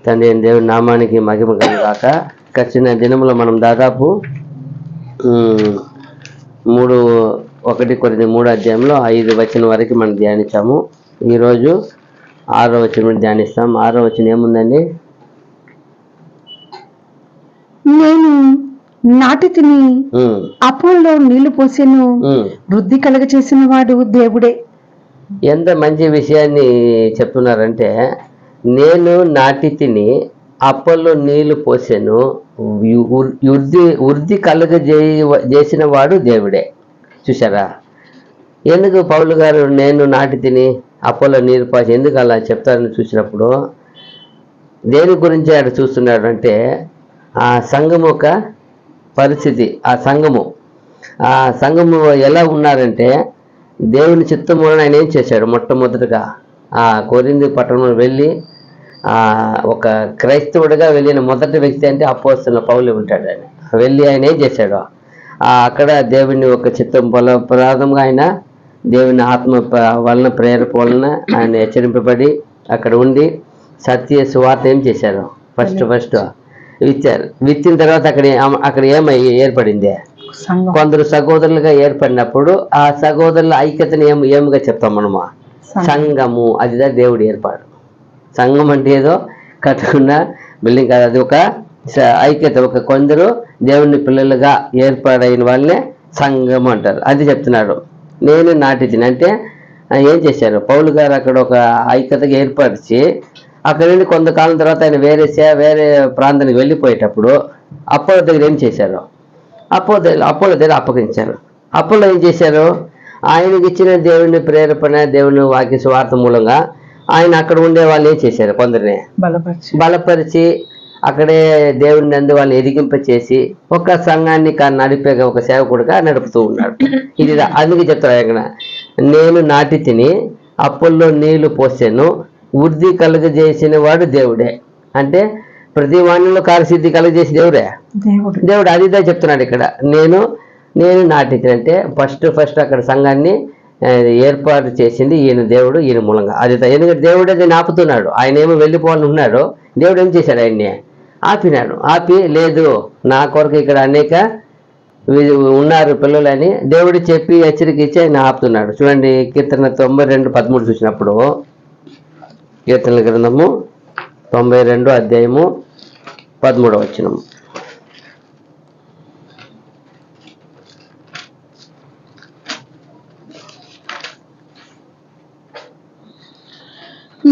తండ్రి అయిన దేవుని నామానికి మహిమ కలుగాక. గడిచిన దినములో మనం దాదాపు 1 కొరింథీ 3 అధ్యాయంలో 5 వచనం వరకు మనం ధ్యానించాము. ఈరోజు 6వ వచనం ధ్యానిస్తాం. 6వ వచనం ఏముందండి? నేను నాటి తిని అపోల్లో నీళ్లు పోసెను, వృద్ధి కలగ చేసిన వాడు దేవుడే. ఎంత మంచి విషయాన్ని చెప్తున్నారంటే, నేను నాటి తిని అపోల్లో నీళ్లు పోసాను, వృద్ధి చేసిన వాడు దేవుడే. చూసారా? ఎందుకు పౌలు గారు నేను నాటి తిని అపోల్లో నీరు పోసి ఎందుకు అలా చెప్తారని చూసినప్పుడు దేని గురించి ఆయన చూస్తున్నాడు అంటే, ఆ సంఘము ఒక పరిస్థితి. ఆ సంఘము ఎలా ఉన్నారంటే, దేవుని చిత్తము ఆయన ఏం చేశాడు? మొట్టమొదటిగా ఆ కొరింథీ పట్టణంలో వెళ్ళి ఒక క్రైస్తవుడిగా వెళ్ళిన మొదటి వ్యక్తి అంటే అపోస్తలుడైన పౌలు ఉంటాడు. ఆయన వెళ్ళి ఆయన ఏం చేశాడు? అక్కడ దేవుని ఒక చిత్తం ప్రారంభంగా ఆయన దేవుని ఆత్మ వలన ప్రేరణ వలన ఆయన హెచ్చరింపబడి అక్కడ ఉండి సత్య సువార్త ఏం చేశారు? ఫస్ట్ విత్తారు. విత్తిన తర్వాత అక్కడ ఏర్పడింది? కొందరు సహోదరులుగా ఏర్పడినప్పుడు ఆ సహోదరుల ఐక్యతను ఏముగా చెప్తాం మనము? సంఘము. అదిదా దేవుడి ఏర్పాటు. సంఘం అంటే ఏదో కట్టుకున్న బిల్డింగ్ కాదు, అది ఒక ఐక్యత. కొందరు దేవుని పిల్లలుగా ఏర్పాడైన వాళ్ళనే సంఘం అంటారు. అది చెప్తున్నాడు. నేను నాటిదిని అంటే ఏం చేశారు? పౌలు గారు అక్కడ ఒక ఐక్యతగా ఏర్పరిచి అక్కడ నుండి కొంతకాలం తర్వాత ఆయన వేరే ప్రాంతానికి వెళ్ళిపోయేటప్పుడు అపోలో దగ్గర ఏం చేశారు? అపోలో దగ్గర అప్పగించారు. అపోలో ఏం చేశారు? ఆయనకి ఇచ్చిన దేవుని ప్రేరేపణ, దేవుని వాక్య స్వార్థ మూలంగా ఆయన అక్కడ ఉండే వాళ్ళు ఏం చేశారు? కొందరిని బలపరిచి అక్కడే దేవుని నందు వాళ్ళని ఎదిగింప చేసి ఒక సంఘాన్ని నడిపే ఒక సేవకుడుగా నడుపుతూ ఉన్నాడు. ఇది అందుకే చెప్తారు ఆయన, నేను నాటి తిని అప్పుల్లో నీళ్లు పోసాను, వృద్ధి కలుగజేసిన వాడు దేవుడే. అంటే ప్రతి వాణిలో కార్యసిద్ధి కలుగజేసి దేవుడు అదిదా చెప్తున్నాడు ఇక్కడ. నేను నాటి తిని అంటే ఫస్ట్ అక్కడ సంఘాన్ని ఏర్పాటు చేసింది ఈయన దేవుడు, ఈయన మూలంగా. అది ఎందుకంటే దేవుడు అది ఆపుతున్నాడు. ఆయన ఏమో వెళ్ళిపోవాలని ఉన్నాడు. దేవుడు ఏం చేశాడు? ఆయన్ని ఆపి లేదు, నా కొరకు ఇక్కడ అనేక ఉన్నారు పిల్లలని దేవుడు చెప్పి హెచ్చరిక ఇచ్చి ఆయన ఆపుతున్నాడు. చూడండి, కీర్తన 92:13 చూసినప్పుడు, కీర్తనల గ్రంథము 92 అధ్యాయము 13వ వచనం.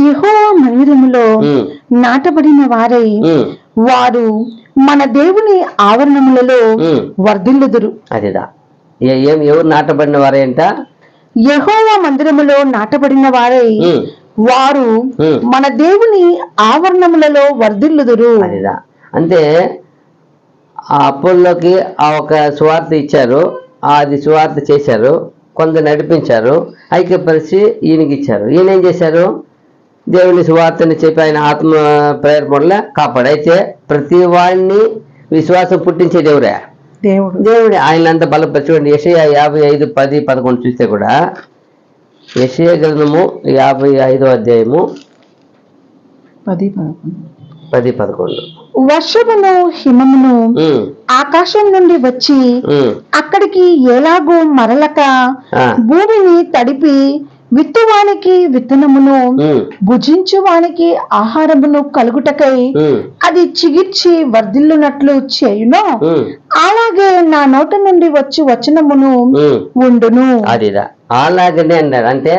యెహోవా మందిరములో నాటబడిన వారై వారు మన దేవుని ఆవరణములలో వర్ధిల్లుదురు. అదిదా ఎవరు నాటబడిన వారే అంట? యెహోవా మందిరములో నాటబడిన వారై వారు మన దేవుని ఆవరణములలో వర్ధిల్లుదురు. అదిదా అంటే ఆ అపోల్లోకి ఒక సువార్త ఇచ్చారు, అది సువార్త చేశారు, కొందరు నడిపించారు, ఐక్యపరిచి ఈయనకి ఇచ్చారు. ఈయన ఏం చేశారు? దేవుని సువార్తని చెప్పి ఆయన ఆత్మ ప్రేరణ వల్ల కాపాడు. అయితే ప్రతి వాడిని విశ్వాసం పుట్టించే దేవుడే. ఆయనంతా బలపరిచి. చూడండి, యెషయా 55:10-11 చూస్తే కూడా, యెషయా గ్రంథము 55వ అధ్యాయము 10-11. వర్షమును హిమమును ఆకాశం నుండి వచ్చి అక్కడికి ఎలాగో మరలక భూమిని తడిపి విత్తువానికి విత్తనమును భుజించువానికి ఆహారమును కలుగుటకై అది చిగిర్చి వర్ధిల్లునట్లు చేయును, అలాగే నా నోట నుండి వచ్చి వచనమును ఉండును. అదిదా అలాగనే అన్నారు. అంటే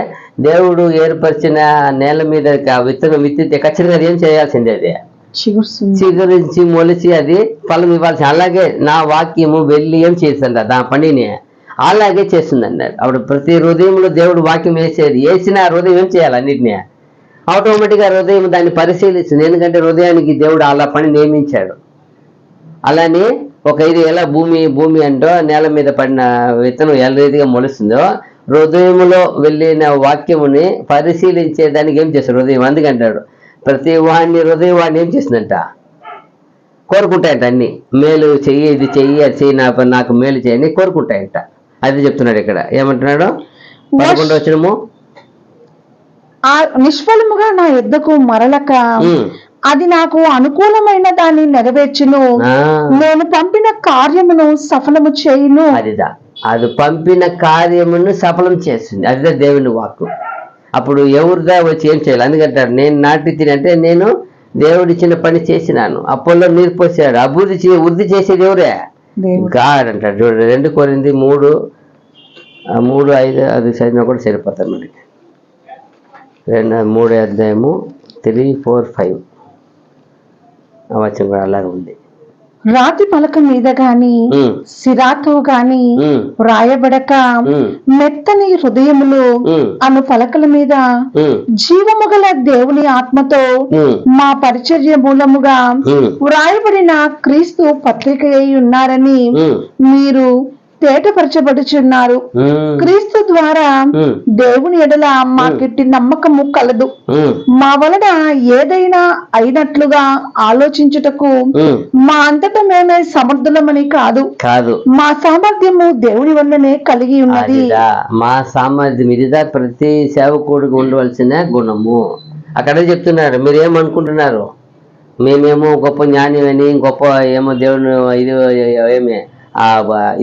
దేవుడు ఏర్పరిచిన నేల మీద విత్తనం విత్తితే ఖచ్చితంగా ఏం చేయాల్సిందే? అది చిగురించి మొలిచి అది ఫలం ఇవ్వాల్సి. అలాగే నా వాక్యము వెళ్ళి ఏం చేస్తుందా దాని పనిని అలాగే చేస్తుంది అన్నారు. అప్పుడు ప్రతి హృదయంలో దేవుడు వాక్యం వేసిన హృదయం ఏం చేయాలి? అన్నిటినీ ఆటోమేటిక్గా హృదయం దాన్ని పరిశీలిస్తుంది. ఎందుకంటే హృదయానికి దేవుడు అలా పని నియమించాడు. అలానే ఇది ఎలా భూమి అంటో నేల మీద పడిన విత్తనం ఎలా రీతిగా మొలుస్తుందో, హృదయంలో వెళ్ళిన వాక్యముని పరిశీలించేదానికి ఏం చేస్తాడు? హృదయం. అందుకంటాడు ప్రతి హృదయం వాడిని ఏం చేస్తుందంట? కోరుకుంటాయంట. అన్ని మేలు చెయ్యి, ఇది చెయ్యి, అది చెయ్యి, నాకు మేలు చేయని కోరుకుంటాయంట. అది చెప్తున్నాడు ఇక్కడ. ఏమంటున్నాడు? 11వ వచనము, నిష్ఫలముగా నా యొద్దకు మరలక అది నాకు అనుకూలమైన దాన్ని నెరవేర్చును, ఆ, నేను పంపిన కార్యమును సఫలము చేయును. అది పంపిన కార్యమును సఫలం చేస్తుంది. అదే దేవుని వాక్కు. అప్పుడు ఎవరుదా వచ్చి ఏం చేయాలి? అందుకంటారు నేను నాటి తిని అంటే నేను దేవుడిచ్చిన పని చేసినాను. అప్పట్లో నీరు పోసాడు. వృద్ధి చేసేది ఎవరే? దేవుడు. గాడ్ అంటాడు. చూడండి 2 కొరింథీ 3:5 అది చదివినా కూడా సరిపోతారు మనకి. 3 అధ్యాయము 3, 4, 5 అవచనం కూడా అలాగే ఉంది. రాతి పలక మీద గాని ఉమ్, సిరాతో గాని ఉమ్, వ్రాయబడక ఉమ్, మెత్తని హృదయములు ఉమ్, అను పలకల మీద ఉమ్, జీవము గల దేవుని ఆత్మతో ఉమ్, మా పరిచర్య మూలముగా ఉమ్, వ్రాయబడిన క్రీస్తు పత్రిక అయి ఉన్నారని ఉమ్, మీరు తేటపరచబడుచున్నారు. ఉమ్, క్రీస్తు ద్వారా ఉమ్, దేవుని ఎడల మాకెట్టి నమ్మకము కలదు. ఉమ్, మా వలన ఏదైనా అయినట్లుగా ఆలోచించుటకు ఉమ్. మా అంతటా మేమే సమర్థులమని కాదు, కాదు, మా సామర్థ్యము దేవుని వల్లనే కలిగి ఉన్నది. అదిదా మా సామర్థ్యం. ఇదిదా ప్రతి సేవకుడికి ఉండవలసిన గుణము. అక్కడే చెప్తున్నారు. మీరేమనుకుంటున్నారు? మేమేమో గొప్ప జ్ఞానివని, గొప్ప ఏమో దేవుని ఏమి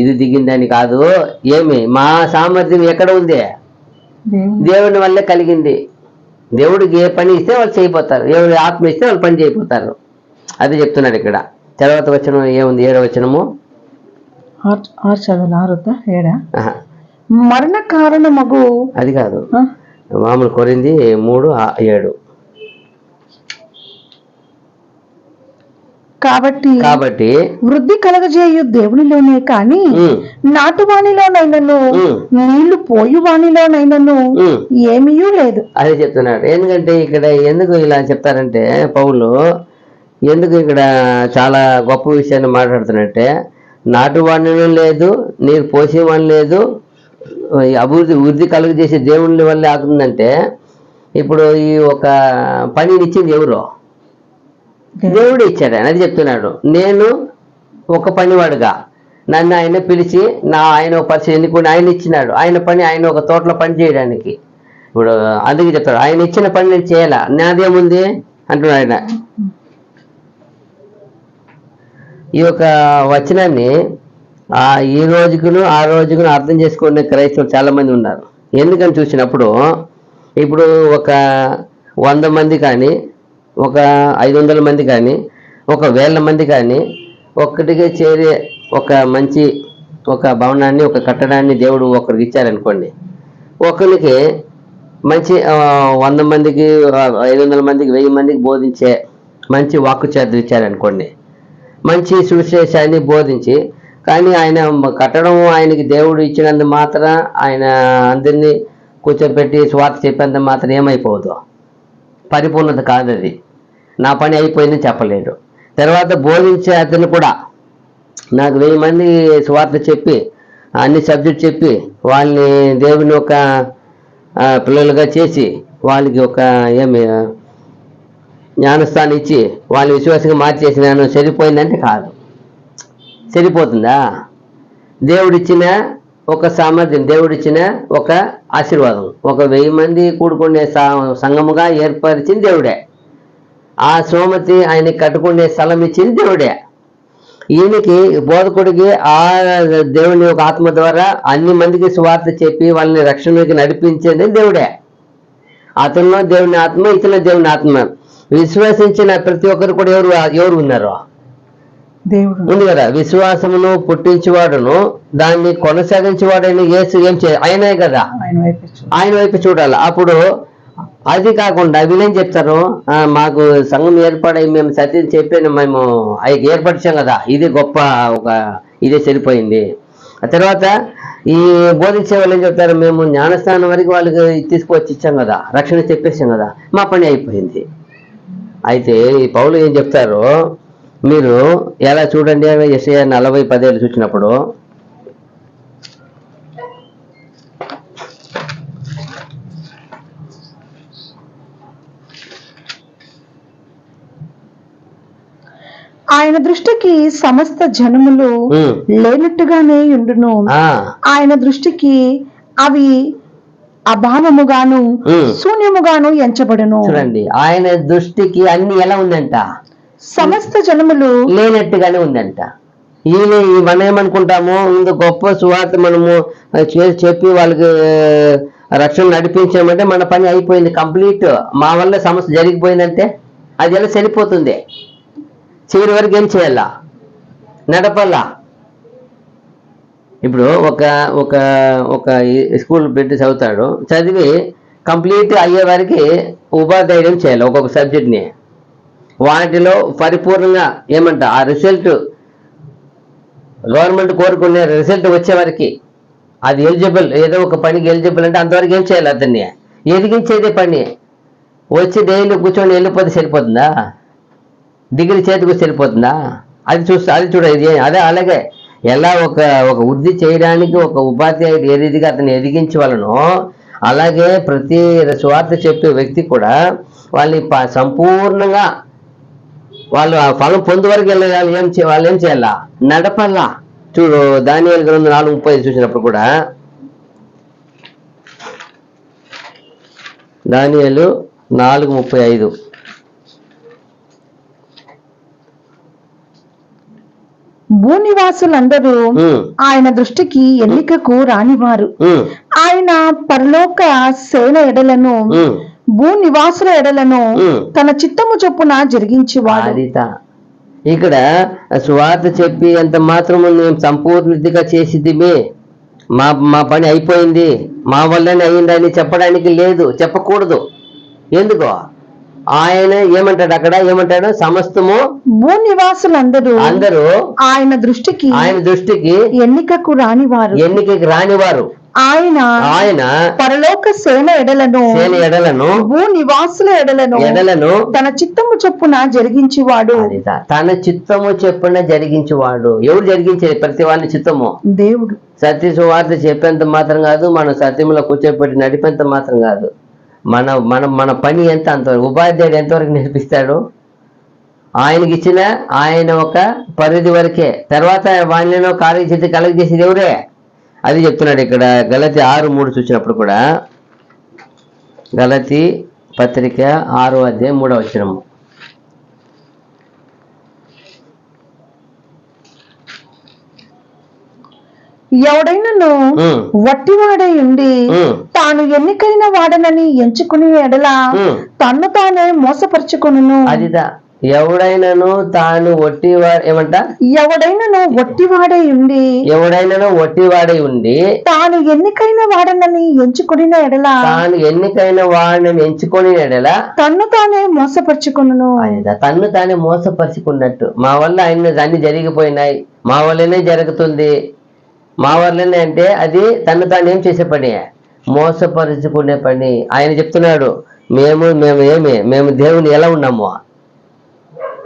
ఇది దిగిందని కాదు. ఏమి మా సామర్థ్యం ఎక్కడ ఉంది? దేవుని వల్లే కలిగింది. దేవుడికి ఏ పని ఇస్తే వాళ్ళు చేయిపోతారు. ఎవరి ఆత్మ ఇస్తే వాళ్ళు పని చేయిపోతారు. అది చెప్తున్నాడు ఇక్కడ. తర్వాత వచనం ఏముంది? 7వ వచనము. మరణ కారణమగు అది కాదు, మామూలు కొరింది 3:7. కాబట్టి వృద్ధి కలగజేయు దేవునిలోనే కాని నాటువానిలోనైనను నీళ్లు పోయువానిలోనైనను ఏమీయూ లేదు. అదే చెప్తున్నాడు. ఎందుకంటే ఇక్కడ ఎందుకు ఇలా చెప్తారంటే పౌలు ఎందుకు ఇక్కడ చాలా గొప్ప విషయాన్ని మాట్లాడుతున్నట్టే, నాటువాణిలో లేదు, నీరు పోసేవాణి లేదు, వృద్ధి కలుగజేసే దేవుని వల్లే ఆగుతుందంటే, ఇప్పుడు ఈ ఒక పనిని ఇచ్చింది ఎవరు? దేవుడు ఇచ్చాడు. అది చెప్తున్నాడు. నేను ఒక పనివాడుగా నన్ను ఆయన పిలిచి ఆయన ఒక పరిచయం ఎన్నుకొని ఆయన ఇచ్చినాడు. ఆయన పని ఆయన ఒక తోటలో పని చేయడానికి. ఇప్పుడు అందుకే చెప్తాడు, ఆయన ఇచ్చిన పని నేను చేయాలా, నాదేముంది అంటున్నాడు ఆయన. ఈ యొక్క వచనాన్ని ఈ రోజుకును ఆ రోజుకును అర్థం చేసుకునే క్రైస్తవులు చాలా మంది ఉన్నారు. ఎందుకని చూసినప్పుడు ఇప్పుడు ఒక 100 మంది కానీ, ఒక 500 మంది కానీ, ఒక 1000 మంది కానీ ఒక్కటిగా చేరే ఒక మంచి ఒక భవనాన్ని, ఒక కట్టడాన్ని దేవుడు ఒకరికి ఇచ్చారనుకోండి. ఒకరికి మంచి 100 మందికి, 500 మందికి, 1000 మందికి బోధించే మంచి వాక్కు చేతులు ఇచ్చారనుకోండి. మంచి సువిశేషాన్ని బోధించి, కానీ ఆయన కట్టడం ఆయనకి దేవుడు ఇచ్చినందు మాత్రం ఆయన అందరినీ కూర్చోబెట్టి స్వార్థ చెప్పేంత మాత్రం ఏమైపోదు, పరిపూర్ణత కాదు. అది నా పని అయిపోయిందని చెప్పలేడు. తర్వాత బోధించే అతను కూడా నాకు 1000 మంది స్వార్థ చెప్పి అన్ని సబ్జెక్ట్ చెప్పి వాళ్ళని దేవుని ఒక పిల్లలుగా చేసి వాళ్ళకి ఒక ఏమి జ్ఞానస్థానం ఇచ్చి వాళ్ళని విశ్వాసంగా మార్చేసినాను సరిపోయిందంటే కాదు. సరిపోతుందా? దేవుడిచ్చిన ఒక సామర్థ్యం, దేవుడిచ్చిన ఒక ఆశీర్వాదం, ఒక 1000 మంది కూడుకునే సంఘముగా ఏర్పరిచింది దేవుడే. ఆ సోమతి ఆయన కట్టుకునే స్థలం ఇచ్చింది దేవుడే. ఈయనకి బోధకుడికి ఆ దేవుని యొక్క ఆత్మ ద్వారా అన్ని మందికి సువార్త చెప్పి వాళ్ళని రక్షణకి నడిపించేది దేవుడే. అతనిలో దేవుని ఆత్మ, ఇతనిలో దేవుని ఆత్మ. విశ్వసించిన ప్రతి ఒక్కరు కూడా ఎవరు ఉన్నారు? దేవుడు ఉంది కదా. విశ్వాసమును పుట్టించేవాడును దాన్ని కొనసాగించేవాడని యేసు ఏం చేయాలి? ఆయనే కదా, ఆయన వైపు చూడాలి. అప్పుడు అది కాకుండా వీళ్ళేం చెప్తారు, మాకు సంఘం ఏర్పడి మేము సత్యం చెప్పాను, మేము అవి ఏర్పరిచాం కదా, ఇది గొప్ప ఒక ఇదే సరిపోయింది. ఆ తర్వాత ఈ బోధించే వాళ్ళు ఏం చెప్తారు, మేము జ్ఞానస్థానం వరకు వాళ్ళకి తీసుకువచ్చి ఇచ్చాం కదా, రక్షణ చెప్పేసాం కదా, మా పని అయిపోయింది. అయితే ఈ పౌలు ఏం చెప్తారు, మీరు ఎలా చూడండి, యెషయా 40:10 చూసినప్పుడు ఆయన దృష్టికి సమస్త జనములు లేనట్టుగానే ఉండును. ఆయన దృష్టికి అవి అభావముగాను ఉమ్. శూన్యముగాను ఎంచబడును. చూడండి, ఆయన దృష్టికి అన్ని ఎలా ఉందంట? సమస్త జనములు లేనట్టుగానే ఉందంట. మనం ఏమనుకుంటాము, ఇంత గొప్ప సువార్త మనము చెప్పి వాళ్ళకి రక్షణ నడిపించామంటే మన పని అయిపోయింది, కంప్లీట్, మా వల్ల సమస్య జరిగిపోయిందంటే అది ఎలా సరిపోతుంది? చివరి వరకు ఏం చేయాలా? నడపల్లా. ఇప్పుడు ఒక ఒక ఒక స్కూల్ పెట్టి చదువుతాడు, చదివి కంప్లీట్ అయ్యే వారికి ఉపాధ్యాయుడు చేయాలి ఒక్కొక్క సబ్జెక్ట్ని. వాటిలో పరిపూర్ణంగా ఏమంట ఆ రిజల్ట్ గవర్నమెంట్ కోరుకునే రిజల్ట్ వచ్చేవారికి అది ఎలిజిబుల్, ఏదో ఒక పనికి ఎలిజిబుల్ అంటే అంతవరకు ఏం చేయాలి? అతన్ని ఎదిగించేదే పని. వచ్చి డైలీ కూర్చొని వెళ్ళిపోతే సరిపోతుందా? డిగ్రీ చేతికి సరిపోతుందా? అది చూడ ఇది అదే. అలాగే ఎలా ఒక వృద్ధి చేయడానికి ఒక ఉపాధ్యాయుడు ఏ రీతిగా అతన్ని ఎదిగించే వాళ్ళనో, అలాగే ప్రతి స్వార్థ చెప్పే వ్యక్తి కూడా వాళ్ళని సంపూర్ణంగా వాళ్ళు ఆ ఫలం పొందు వరకు వెళ్ళాలి. వాళ్ళు ఏం చేయాలా? నడపల్లా. చూడు, దానియేలు గ్రంథం 4:35 చూసినప్పుడు కూడా, దానియేలు 4:35, భూనివాసులందరూ ఆయన దృష్టికి ఎన్నికకు రానివారు. ఆయన పరలోక సేన ఎడలను భూనివాసుల ఎడలను తన చిత్తము చొప్పున జరిగించేవాడు. ఇక్కడ సువార్త చెప్పి ఎంత మాత్రము మేము సంపూర్ణతగా చేసిదిమే, మా పని అయిపోయింది, మా వల్లనే అయిందని చెప్పడానికి లేదు, చెప్పకూడదు. ఎందుకో ఆయన ఏమంటాడు అక్కడ? ఏమంటాడు? సమస్తము భూనివాసులందరూ ఆయన దృష్టికి ఎన్నికకు రానివారు. ఆయన పరలోక సేన ఎడలను భూనివాసుల ఎడలను తన చిత్తము చొప్పున జరిగించేవాడు. తన చిత్తము చొప్పున జరిగించేవాడు. ఎవరు జరిగించేది? ప్రతి వాని చిత్తము దేవుడు. సత్య సువార్త చెప్పేంత మాత్రం కాదు, మన సత్యంలో కూర్చోబెట్టి నడిపేంత మాత్రం కాదు. మన పని ఎంత? అంతవరకు. ఉపాధ్యాయుడు ఎంతవరకు నేర్పిస్తాడు? ఆయనకి ఇచ్చిన ఆయన ఒక పరిధి వరకే. తర్వాత వాళ్ళలో కార్యసిద్ధి కలగజేసేది ఎవరే? అది చెప్తున్నాడు ఇక్కడ గలతీ 6:3 చూసినప్పుడు కూడా. గలతీ పత్రిక 6:3 ఎవడైనను వట్టివాడై ఉండి తాను ఎన్నికైన వాడనని ఎంచుకుని ఎడల తన్ను తానే మోసపరుచుకొనును. అదిదా. ఎవడైనాను తాను ఎవడైనాను ఒట్టివాడై ఉండి తాను ఎన్నికైన వాడనని ఎంచుకుని ఎడల తన్ను తానే మోసపరుచుకొనును. తన్ను తానే మోసపరుచుకున్నట్టు. మా వల్ల అన్ని జరిగిపోయినాయి, మా వల్లనే జరుగుతుంది, మా వల్లనే అంటే అది తను తాను ఏం చేసే పని? మోసపరుచుకునే పని. ఆయన చెప్తున్నాడు, మేము దేవుని ఎలా ఉన్నాము?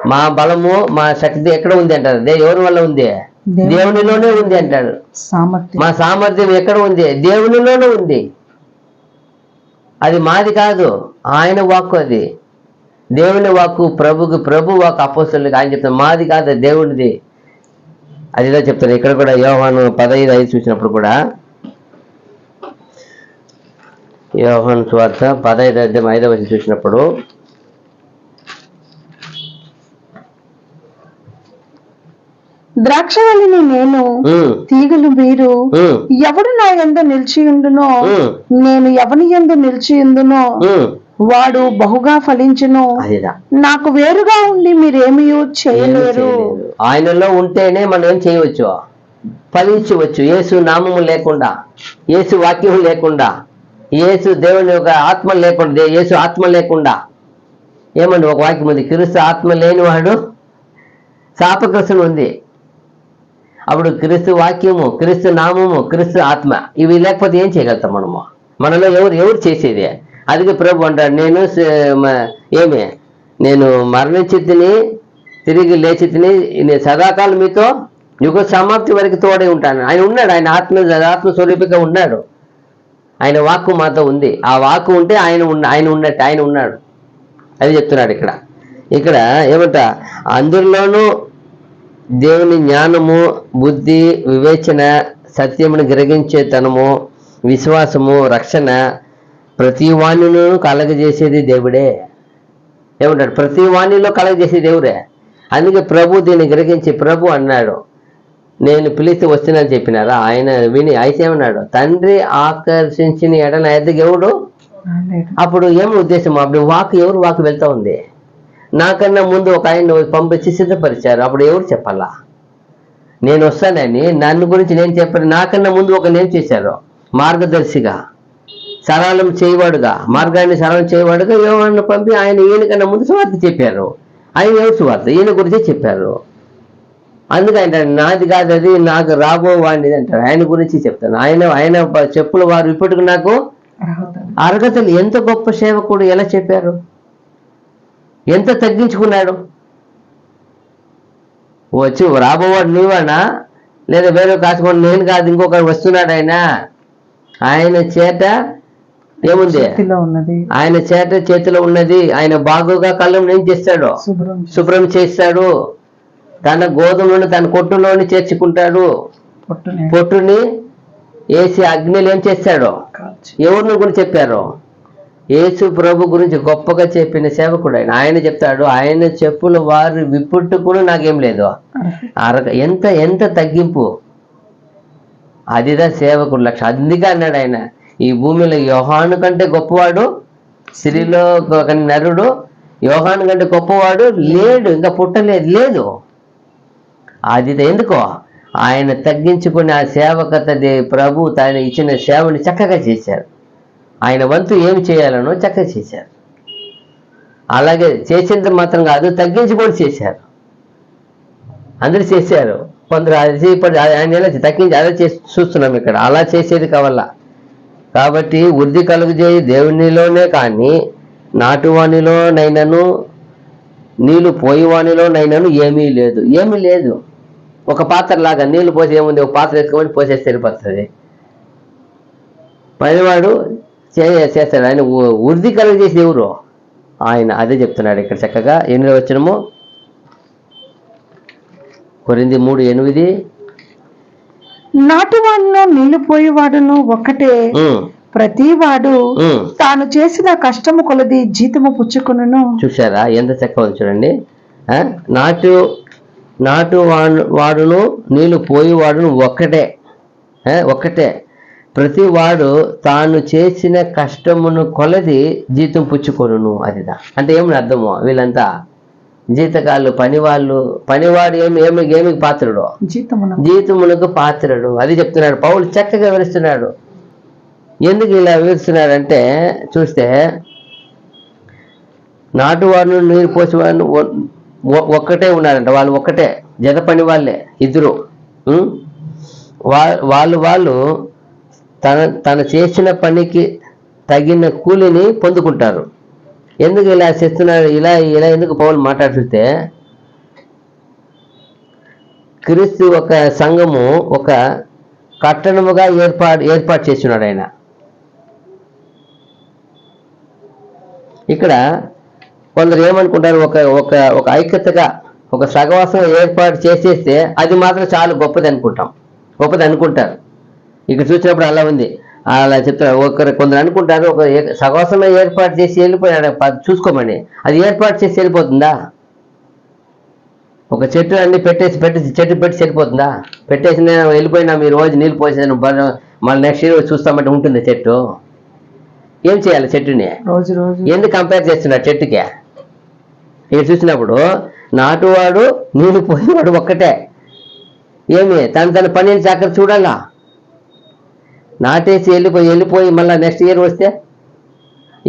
మా బలము మా శక్తి ఎక్కడ ఉంది అంటారు? ఎవరి వల్ల ఉంది? దేవునిలోనే ఉంది అంటాడు. మా సామర్థ్యం ఎక్కడ ఉంది? దేవునిలోనే ఉంది. అది మాది కాదు, ఆయన వాక్కు. అది దేవుని వాక్కు, ప్రభు వాక్కు. అపోస్తలుడికి ఆయన చెప్తాను, మాది కాదు, దేవునిది. అదిలో చెప్తాను. ఇక్కడ కూడా యోహాను 15:5 చూసినప్పుడు కూడా, యోహాను సువార్త 15:5 చూసినప్పుడు, ద్రాక్షవల్లిని నేను, తీగలు మీరు. ఎవడు నా యందు నిలిచియుండునో, నేను ఎవని యందు నిలిచియుందునో వాడు బహుగా ఫలించును. నాకు వేరుగా ఉండి మీరేమీ చేయలేరు. ఆయనలో ఉంటేనే మనం ఏం చేయవచ్చు? ఫలించవచ్చు. యేసు నామము లేకుండా, యేసు వాక్యం లేకుండా, యేసు దేవుని యొక్క ఆత్మ లేకుండా, యేసు ఆత్మ లేకుండా ఏమండి ఒక వాక్యం ఉంది, క్రీస్తు ఆత్మ లేనివాడు శాపగ్రస్తుడు ఉంది. అప్పుడు క్రీస్తు వాక్యము, క్రీస్తు నామము, క్రీస్తు ఆత్మ ఇవి లేకపోతే ఏం చేయగలుగుతాం మనము? మనలో ఎవరు చేసేది? అందుకే ప్రభు అంటాడు, నేను మరణించితిని, తిరిగి లేచితిని, నేను సదాకాలం మీతో యుగ సమాప్తి వరకు తోడే ఉంటాను. ఆయన ఉన్నాడు, ఆయన ఆత్మస్వరూపిగా ఉన్నాడు. ఆయన వాక్కు మాతో ఉంది. ఆ వాక్కు ఉంటే ఆయన ఉన్నాడు. అది చెప్తున్నాడు ఇక్కడ ఏమంట? అందరిలోనూ దేవుని జ్ఞానము, బుద్ధి, వివేచన, సత్యమును గ్రహించే తనము, విశ్వాసము, రక్షణ ప్రతి వాణిను కలగజేసేది దేవుడే. ఏమంటాడు? ప్రతి వాణిలో కలగజేసేది దేవుడే. అందుకే ప్రభు దీన్ని గ్రహించి ప్రభు అన్నాడు, నేను పిలిస్తే వస్తున్నానని చెప్పినారా? ఆయన విని అయితే ఏమన్నాడు? తండ్రి ఆకర్షించిన ఎడల ఎద్దకు ఎవడు? అప్పుడు ఏమి ఉద్దేశం? అప్పుడు ఎవరు వాక్ వెళ్తా ఉంది? నాకన్నా ముందు ఒక ఆయన పంపించి సిద్ధపరిచారు. అప్పుడు ఎవరు చెప్పాలా? నేను వస్తానని నన్ను గురించి నేను చెప్పాను. నాకన్నా ముందు ఒక నేను చేశారు మార్గదర్శిగా, సరళం చేయవాడుగా, మార్గాన్ని సరళం చేయవాడుగా యోహాను పంపి ఆయన ఈయనకన్నా ముందు సువార్త చెప్పారు. ఆయన ఎవరు సువార్త? ఈయన గురించి చెప్పారు. అందుకే అంటాడు, నాది కాదు అది, నాకు రాబోవాడిది అంటారు. ఆయన గురించి చెప్తాను. ఆయన చెప్పుల వారు ఇప్పటికి నాకు అర్హతలు. ఎంత గొప్ప సేవకుడు! ఎలా చెప్పారు? ఎంత తగ్గించుకున్నాడు! వచ్చి రాబోవాడు నీవానా, లేదా వేరే కాచుకోండి, నేను కాదు ఇంకొకరు వస్తున్నాడు. ఆయన చేత ఏముంది? ఆయన చేత చేతిలో ఉన్నది. ఆయన బాగుగా కళ్ళం ఏం చేస్తాడు? శుభ్రం చేస్తాడు. తన గోధుమలను తన కొట్టులోని చేర్చుకుంటాడు. పొట్టుని వేసి అగ్నిలో ఏం చేస్తాడు? ఎవరిని గురించి చెప్పారు? యేసు ప్రభు గురించి గొప్పగా చెప్పిన సేవకుడు ఆయన. ఆయన చెప్తాడు, ఆయన చెప్పులు వారు విప్పుట్టుకుని నాకేం లేదు ఎంత ఎంత తగ్గింపు! అదిదా సేవకుడు లక్ష్యం. అందుకే అన్నాడు ఆయన, ఈ భూమిలో యోహాను కంటే గొప్పవాడు, స్త్రీలో నరుడు యోహాను కంటే గొప్పవాడు లేడు, ఇంకా పుట్టలేదు, లేదు. అది ఎందుకో ఆయన తగ్గించుకుని ఆ సేవకత ప్రభు తన ఇచ్చిన సేవని చక్కగా చేశారు. ఆయన వంతు ఏమి చేయాలనో చక్కగా చేశారు. అలాగే చేసినంత మాత్రం కాదు, తగ్గించుకొని చేశారు. అందరూ చేశారు. కొందరు ఆయన ఎలా తగ్గించి అలా చూస్తున్నాం ఇక్కడ. అలా చేసేది కావాల. కాబట్టి వృద్ధి కలుగజేయి దేవునిలోనే కానీ నాటువానిలోనైనాను నీళ్లు పోయేవానిలోనైనాను ఏమీ లేదు. ఏమీ లేదు. ఒక పాత్ర లాగా నీళ్లు పోసి ఏముంది? ఒక పాత్ర ఎత్తుకొని పోసేసి సరిపోతుంది. పనివాడు చేస్తాడు. ఆయన వృద్ధి కలుగజేసి ఎవరు? ఆయన. అదే చెప్తున్నాడు ఇక్కడ చక్కగా. 8వ వచనము, కొరింథీ 3:8. నాటువాడును నీళ్లు పోయేవాడును ఒక్కటే, ప్రతివాడు తాను చేసిన కష్టము కొలది జీతము పుచ్చుకును. చూసారా ఎంత చక్కగా చూడండి. వాడును నీళ్లు పోయేవాడును ఒక్కటే, ఒక్కటే. ప్రతివాడు తాను చేసిన కష్టమును కొలది జీతం పుచ్చుకొనును. అదిదా అంటే ఏమని అర్థము? వీళ్ళంతా జీతకాళ్ళు, పనివాడు ఏమి పాత్రుడు? జీతమునకు పాత్రుడు. అది చెప్తున్నాడు పౌలు. చక్కగా వివరిస్తున్నాడు. ఎందుకు ఇలా వివరిస్తున్నాడంటే చూస్తే, నాటువాడును నీరు పోసేవాడు ఒక్కటే ఉన్నారంట. వాళ్ళు ఒక్కటే, జత పని వాళ్ళే ఇద్దరు. వాళ్ళు తన చేసిన పనికి తగిన కూలిని పొందుకుంటారు. ఎందుకు ఇలా చేస్తున్నాడు? ఇలా ఎందుకు పౌలు మాట్లాడుతుంటే, క్రీస్తు ఒక సంఘము ఒక కట్టణముగా ఏర్పాటు చేస్తున్నాడు ఆయన. ఇక్కడ కొందరు ఏమనుకుంటారు? ఒక ఐక్యతగా ఒక సహవాసం ఏర్పాటు చేసేస్తే అది మాత్రం చాలా గొప్పది అనుకుంటారు. ఇక్కడ చూసినప్పుడు అలా ఉంది. అలా చెప్తారు. కొందరు అనుకుంటారు ఒక సహవాసమే ఏర్పాటు చేసి వెళ్ళిపోయాడు చూసుకోమని. అది ఏర్పాటు చేసి వెళ్ళిపోతుందా? ఒక చెట్టు అన్ని పెట్టేసి చెట్టు పెట్టి సరిపోతుందా? పెట్టేసి నేను వెళ్ళిపోయినా మీరు రోజు నీళ్ళు పోసేసాను మళ్ళీ నెక్స్ట్ ఇయర్ చూస్తామంటే ఉంటుంది చెట్టు? ఏం చేయాలి చెట్టుని? ఎందుకు కంపేర్ చేస్తున్నాడు చెట్టుకే? ఇక్కడ చూసినప్పుడు నాటువాడు నీళ్ళు పోయేవాడు ఒక్కటే. తన పని అక్కడ చూడాలా? నాటేసి వెళ్ళిపోయి మళ్ళీ నెక్స్ట్ ఇయర్ వస్తే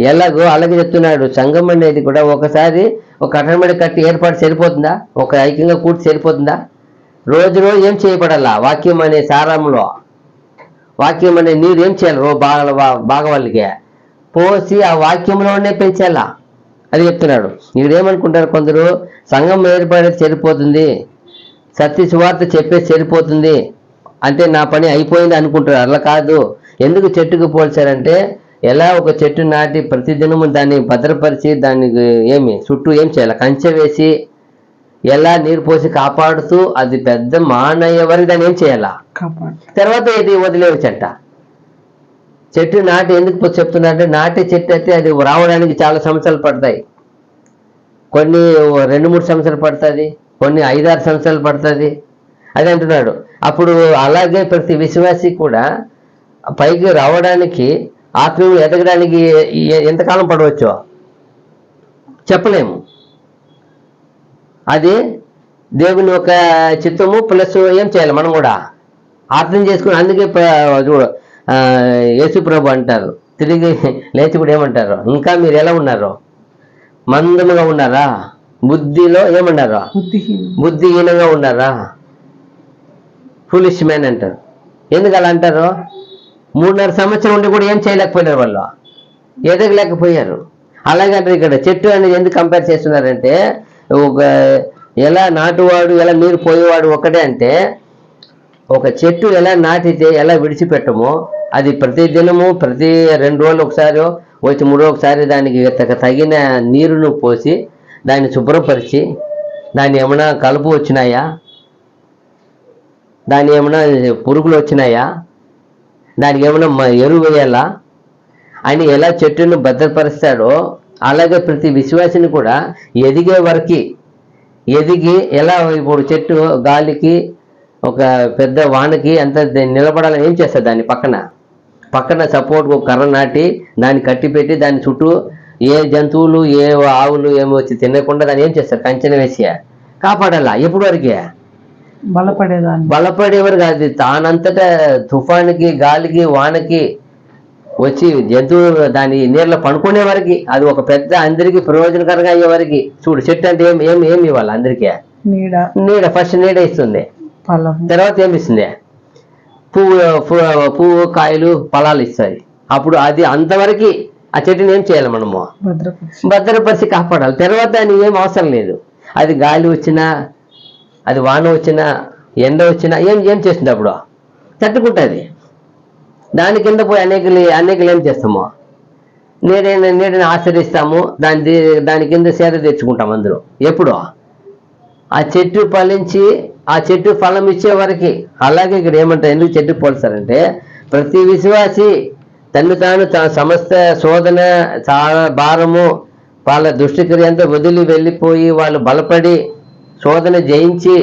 ఎలాగో అలాగే చెప్తున్నాడు. సంఘం అనేది కూడా ఒకసారి ఒక కట్టడమడి కట్టి ఏర్పాటు సరిపోతుందా? ఒక ఐక్యంగా కూర్చి సరిపోతుందా? రోజు ఏం చేయబడాలా? వాక్యం అనే సారంలో, వాక్యం అనే నీరు ఏం చేయాలి? బాగవాళ్ళకి పోసి ఆ వాక్యంలోనే పెంచాలా. అది చెప్తున్నాడు. ఇక్కడ ఏమనుకుంటారు కొందరు, సంఘం ఏర్పడేది సరిపోతుంది, సత్య సువార్త చెప్పేది సరిపోతుంది అంటే నా పని అయిపోయింది అనుకుంటారు. అలా కాదు. ఎందుకు చెట్టుకు పోల్చారంటే, ఎలా ఒక చెట్టు నాటి ప్రతిదినము దాన్ని భద్రపరిచి దానికి చుట్టూ ఏం చేయాలి? కంచె వేసి ఎలా నీరు పోసి కాపాడుతూ అది పెద్ద మానయ్య వరకు దాన్ని ఏం చేయాలా? తర్వాత ఇది వదిలేవచ్చంట. చెట్టు నాటి ఎందుకు చెప్తున్నారంటే, నాటే చెట్టు అయితే అది రావడానికి చాలా సంవత్సరాలు పడతాయి. కొన్ని 2-3 సంవత్సరాలు పడుతుంది, కొన్ని 5-6 సంవత్సరాలు పడుతుంది. అది అంటున్నాడు. అప్పుడు అలాగే ప్రతి విశ్వాసి కూడా పైకి రావడానికి, ఆత్మీయులు ఎదగడానికి ఎంతకాలం పడవచ్చో చెప్పలేము. అది దేవుని యొక్క చిత్తము ప్లస్ ఏం చేయాలి మనం కూడా అర్థం చేసుకుని. అందుకే చూడు యేసు ప్రభు అంటారు, తిరిగి లేచి కూడా ఏమంటారు, ఇంకా మీరు ఎలా ఉన్నారు, మందముగా ఉన్నారా, బుద్ధిలో ఏమన్నారా, బుద్ధిహీనంగా ఉన్నారా, ఫులిష్ మ్యాన్ అంటారు. ఎందుకు అలా అంటారు? 3.5 సంవత్సరం ఉండి కూడా ఏం చేయలేకపోయినారు, వాళ్ళు ఎదగలేకపోయారు. అలాగే అంటే ఇక్కడ చెట్టు అనేది ఎందుకు కంపేర్ చేస్తున్నారంటే, ఒక ఎలా నాటువాడు ఎలా నీరు పోయేవాడు ఒకటే. అంటే ఒక చెట్టు ఎలా నాటితే ఎలా విడిచిపెట్టమో, అది ప్రతి దినము ప్రతి 2 రోజులు ఒకసారి వచ్చి 3 ఒకసారి దానికి తగిన నీరును పోసి దాన్ని శుభ్రపరిచి, దాన్ని ఏమైనా కలుపు వచ్చినాయా, దాన్ని ఏమైనా పురుగులు వచ్చినాయా, దానికి ఏమైనా ఎరువు వేయాలా అని ఎలా చెట్టును భద్రపరుస్తాడో, అలాగే ప్రతి విశ్వాసిని కూడా ఎదిగే వరకు ఎదిగి ఎలా ఇప్పుడు చెట్టు గాలికి ఒక పెద్ద వానకి అంత నిలబడాలని ఏం చేస్తారు, దాన్ని పక్కన సపోర్ట్ ఒక కర్ర నాటి దాన్ని కట్టిపెట్టి దాని చుట్టూ ఏ జంతువులు ఏ ఆవులు ఏమో వచ్చి తినకుండా దాన్ని ఏం చేస్తారు, కంచెన వేసి కాపాడాలా. ఎప్పుడు వరకే బలపడేవారు కాదు, తానంతటా తుఫానికి గాలికి వానకి వచ్చి జంతువులు దాని నీళ్ళలో పనుకునే వరకు, అది ఒక పెద్ద అందరికీ ప్రయోజనకరంగా అయ్యే వరకు. చూడు చెట్టు అంటే ఏమి ఇవ్వాలి అందరికీ, నీడ. ఫస్ట్ నీడ ఇస్తుంది, తర్వాత ఏమి ఇస్తుంది, పువ్వు కాయలు ఫలాలు ఇస్తాయి. అప్పుడు అది అంతవరకు ఆ చెట్టుని ఏం చేయాలి, మనము భద్రపరిచి కాపాడాలి. తర్వాత దాన్ని ఏం అవసరం లేదు. అది గాలి వచ్చినా, అది వాన వచ్చినా, ఎండ వచ్చినా ఏం చేస్తుంది, అప్పుడు తట్టుకుంటుంది. దాని కింద పోయి అనేకలు ఏం చేస్తాము, నీడని ఆశ్రయిస్తాము, దాని కింద సేద తెచ్చుకుంటాం అందరూ. ఎప్పుడు ఆ చెట్టు ఫలించి ఆ చెట్టు ఫలం ఇచ్చే వరకు. అలాగే ఇక్కడ ఏమంటారు, ఎందుకు చెట్టు పోల్స్తారంటే, ప్రతి విశ్వాసి తాను సమస్త శోధన చాలా భారము వాళ్ళ దుష్టిక్రియ అంతా వదిలి వెళ్ళిపోయి వాళ్ళు బలపడి శోధన జయించి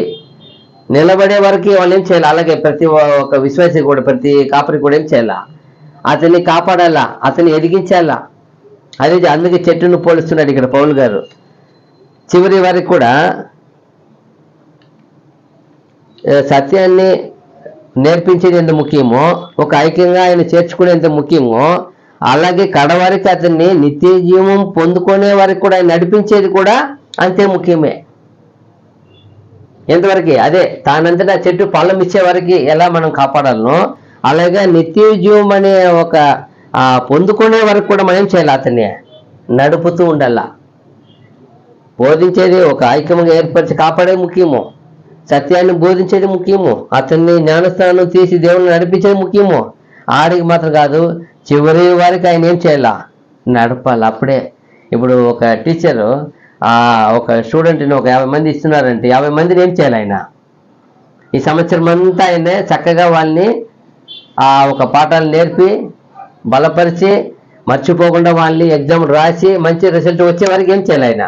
నిలబడే వరకు వాళ్ళు ఏం చేయాలి. అలాగే ప్రతి ఒక్క విశ్వాసి కూడా, ప్రతి కాపరి కూడా ఏం చేయాలా, అతన్ని కాపాడాలా, అతన్ని ఎదిగించాలా. అదే అందుకే చెట్టును పోలుస్తున్నాడు ఇక్కడ పౌలు గారు. చివరి వరకు కూడా సత్యాన్ని నేర్పించేది ఎంత ముఖ్యమో, ఒక ఐక్యంగా ఆయన చేర్చుకునేంత ముఖ్యమో, అలాగే కడవరకు అతన్ని నిత్య జీవం పొందుకునే వరకు కూడా ఆయన నడిపించేది కూడా అంతే ముఖ్యమే. ఎంతవరకు అదే తానంతటా చెట్టు ఫలం ఇచ్చే వరకు ఎలా మనం కాపాడాలనో, అలాగే నిత్య జీవం అనే ఒక పొందుకునే వరకు కూడా మనం ఏం చేయాలి, అతన్ని నడుపుతూ ఉండాల. బోధించేది ఒక ఐక్యంగా ఏర్పరిచి కాపాడేది ముఖ్యము, సత్యాన్ని బోధించేది ముఖ్యము, అతన్ని జ్ఞానస్థానం తీసి దేవుని నడిపించేది ముఖ్యము. ఆడికి మాత్రం కాదు, చివరి వారికి ఆయన ఏం చేయాలా, నడపాలి. అప్పుడే ఇప్పుడు ఒక టీచరు ఒక స్టూడెంట్ని ఒక 50 మంది ఇస్తున్నారంటే 50 మందిని ఏం చేయాలి, ఆయన ఈ సంవత్సరం అంతా ఆయనే చక్కగా వాళ్ళని ఒక పాఠాలు నేర్పి బలపరిచి మర్చిపోకుండా వాళ్ళని ఎగ్జామ్ రాసి మంచి రిజల్ట్ వచ్చే వరకు ఏం చేయాలి, ఆయన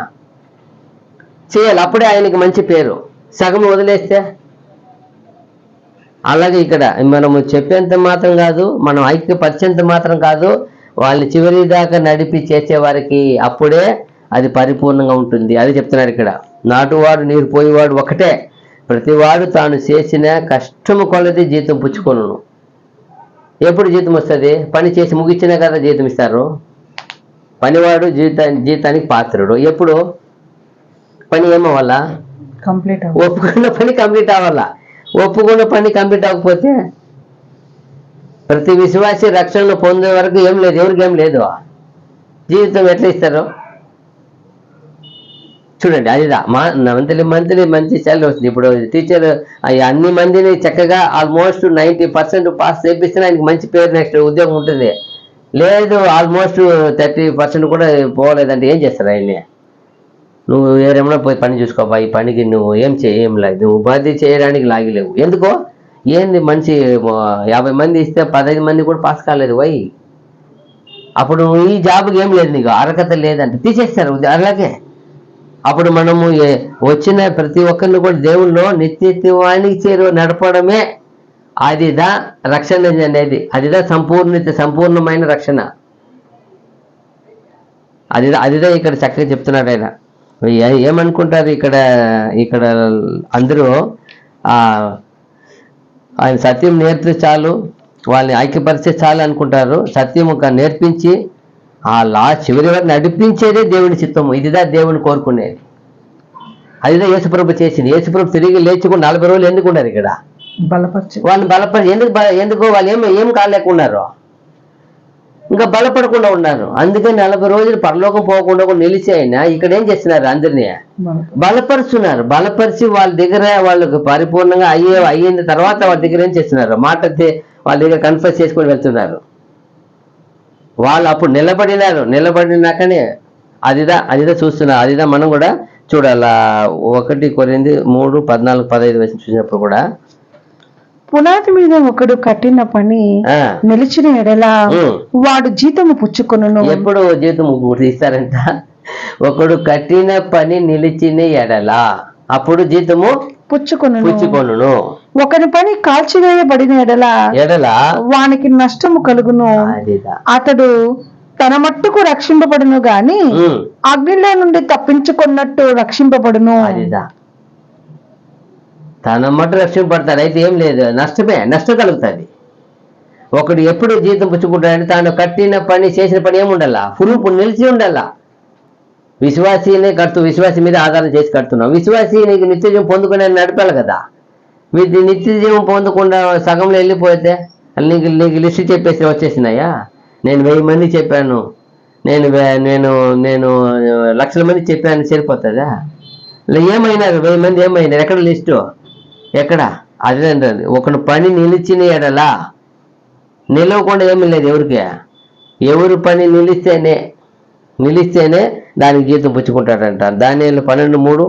చేయాలి. అప్పుడే ఆయనకి మంచి పేరు. సగం వదిలేస్తే అలాగే ఇక్కడ మనము చెప్పేంత మాత్రం కాదు, మనం ఐక్యపరిచేంత మాత్రం కాదు, వాళ్ళని చివరి దాకా నడిపి చేసే వారికి అప్పుడే అది పరిపూర్ణంగా ఉంటుంది. అది చెప్తున్నాడు ఇక్కడ. నాటువాడు నీరు పోయేవాడు ఒకటే, ప్రతివాడు తాను చేసిన కష్టము కొలది జీతం పుచ్చుకొను. ఎప్పుడు జీతం వస్తుంది? పని చేసి ముగించినా కదా జీతం ఇస్తారు. పనివాడు జీతానికి పాత్రుడు. ఎప్పుడు పని ఏమవ్వాలా? ఒప్పుకున్న పని కంప్లీట్ అవ్వాలా. ఒప్పుకున్న పని కంప్లీట్ అవ్వకపోతే ప్రతి విశ్వాసి రక్షణను పొందే వరకు ఏం లేదు, ఎవరికి ఏం లేదు. జీవితం ఎట్లా ఇస్తారు చూడండి. అదిదా మంత్లీ మంచి శాలరీ వస్తుంది. ఇప్పుడు టీచర్ అన్ని మందిని చక్కగా ఆల్మోస్ట్ 90% పాస్ చేపిస్తే ఆయనకి మంచి పేరు, నెక్స్ట్ ఉద్యోగం ఉంటుంది. లేదు ఆల్మోస్ట్ 30% కూడా పోలేదంటే ఏం చేస్తారు ఆయన్ని? నువ్వు ఏరేమన్నా పోయి పని చూసుకోబా, ఈ పనికి నువ్వు ఏం లేదు, నువ్వు ఉపాధి చేయడానికి లాగిలేవు. ఎందుకో ఏంది? మంచి 50 మంది ఇస్తే 15 మంది కూడా పాస్ కాలేదు. వై అప్పుడు ఈ జాబ్కి ఏం లేదు, నీకు అర్హత లేదంటే తీసేస్తారు. అలాగే అప్పుడు మనము వచ్చిన ప్రతి ఒక్కరిని కూడా దేవుళ్ళు నిత్యత్వానికి నడపడమే అదిదా రక్షణ అనేది, అదిదా సంపూర్ణమైన రక్షణ. అదిదా ఇక్కడ చక్కగా చెప్తున్నాడు ఆయన. ఏమనుకుంటారు ఇక్కడ అందరూ ఆయన సత్యం నేర్పితే చాలు, వాళ్ళని ఐక్యపరిస్తే చాలు అనుకుంటారు. సత్యం నేర్పించి చివరి వరకు నడిపించేదే దేవుని చిత్తము. ఇదిదా దేవుని కోరుకునేది. అదిదా యేసుప్రభు చేసింది. యేసుప్రభు తిరిగి లేచుకుని 40 రోజులు ఎందుకు ఉన్నారు ఇక్కడ? వాళ్ళని బలపరిచి ఎందుకు వాళ్ళు ఏం కాలేకున్నారు, ఇంకా బలపడకుండా ఉన్నారు. అందుకని 40 రోజులు పరలోకం పోకుండా నిలిచి అయినా ఇక్కడ ఏం చేస్తున్నారు? అందరినీ బలపరుస్తున్నారు. బలపరిచి వాళ్ళ దగ్గర వాళ్ళకు పరిపూర్ణంగా అయిన తర్వాత వాళ్ళ దగ్గర ఏం చేస్తున్నారు? మాట వాళ్ళ దగ్గర కన్ఫర్స్ చేసుకొని వెళ్తున్నారు. వాళ్ళు అప్పుడు నిలబడినాకనే అదిదా చూస్తున్నారు. అదిదా మనం కూడా చూడాలా. 1 కొరింథీ 3:14-15 చూసినప్పుడు కూడా, పునాది మీద ఒకడు కట్టిన పని నిలిచిన ఎడల వాడు జీతము పుచ్చుకొనును. ఎప్పుడు జీతము ఇస్తారంట? ఒకడు కట్టిన పని నిలిచిన ఎడల అప్పుడు జీతము పుచ్చుకొనును. ఒకని పని కాల్చివేయబడిన ఎడల వానికి నష్టము కలుగును. అతడు తన మట్టుకు రక్షింపబడును గాని అగ్నిలో నుండి తప్పించుకున్నట్టు రక్షింపబడును. తన మట్టు రక్షింపడతాడు. అయితే ఏం లేదు, నష్టం కలుగుతుంది. ఒకడు ఎప్పుడు జీతం పుచ్చుకుంటాడంటే తాను కట్టిన పని చేసిన పని ఏముండాలా? ఫుల్ నిలిచి ఉండాలా. విశ్వాసి మీద ఆధారం చేసి కడుతున్నావు. విశ్వాసి నీకు నిత్యజీవం పొందుకునే నడిపాలి కదా. నిత్యజీవం పొందకుండా సగంలో వెళ్ళిపోతే నీకు లిస్ట్ చెప్పేసి వచ్చేసినాయా? నేను 1000 మంది చెప్పాను, నేను 1,00,000 మంది చెప్పాను, సరిపోతుందా? ఏమైనారు 1000 మంది? ఏమైనారు? ఎక్కడ లిస్టు? ఎక్కడ? అదే ఒక పని నిలిచిన ఎడలా నిలవకుండా ఏమీ లేదు. ఎవరు పని నిలిస్తేనే దానికి జీతం పుచ్చుకుంటాడంట. దానియేలు 12:3.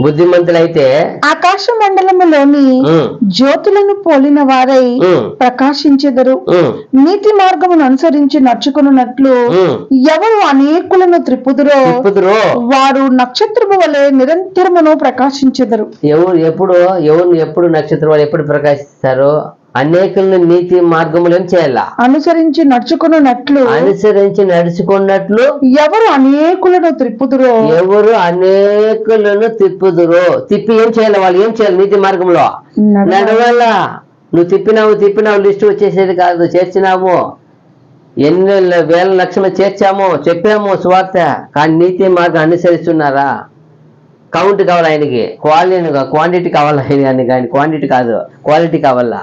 బుద్ధిమంతులైతే ఆకాశ మండలములోని జ్యోతులను పోలిన వారై ప్రకాశించెదరు. నీతి మార్గమును అనుసరించి నడుచుకున్నట్లు ఎవరు అనేకులను త్రిప్పుదురో వారు నక్షత్రము వలె నిరంతరమును ప్రకాశించెదరు. ఎప్పుడు నక్షత్రం వల్ల ఎప్పుడు ప్రకాశిస్తారో అనేకులను నీతి మార్గములు చేయాల అనుసరించి నడుచుకున్నట్లు ఎవరు అనేకులను తిప్పుదురో తిప్పి ఏం చేయాలి? వాళ్ళు ఏం చేయాలి? నీతి మార్గంలో నడవాల. నువ్వు తిప్పినావు లిస్టు వచ్చేసేది కాదు. చేర్చినాము, ఎన్ని వేల లక్షలు చేర్చాము, చెప్పాము సువార్త, కానీ నీతి మార్గం అనుసరిస్తున్నారా? కౌంట్ కావాలి ఆయనకి, క్వాంటిటీ కావాలి ఆయన, కానీ క్వాంటిటీ కాదు క్వాలిటీ కావాలా.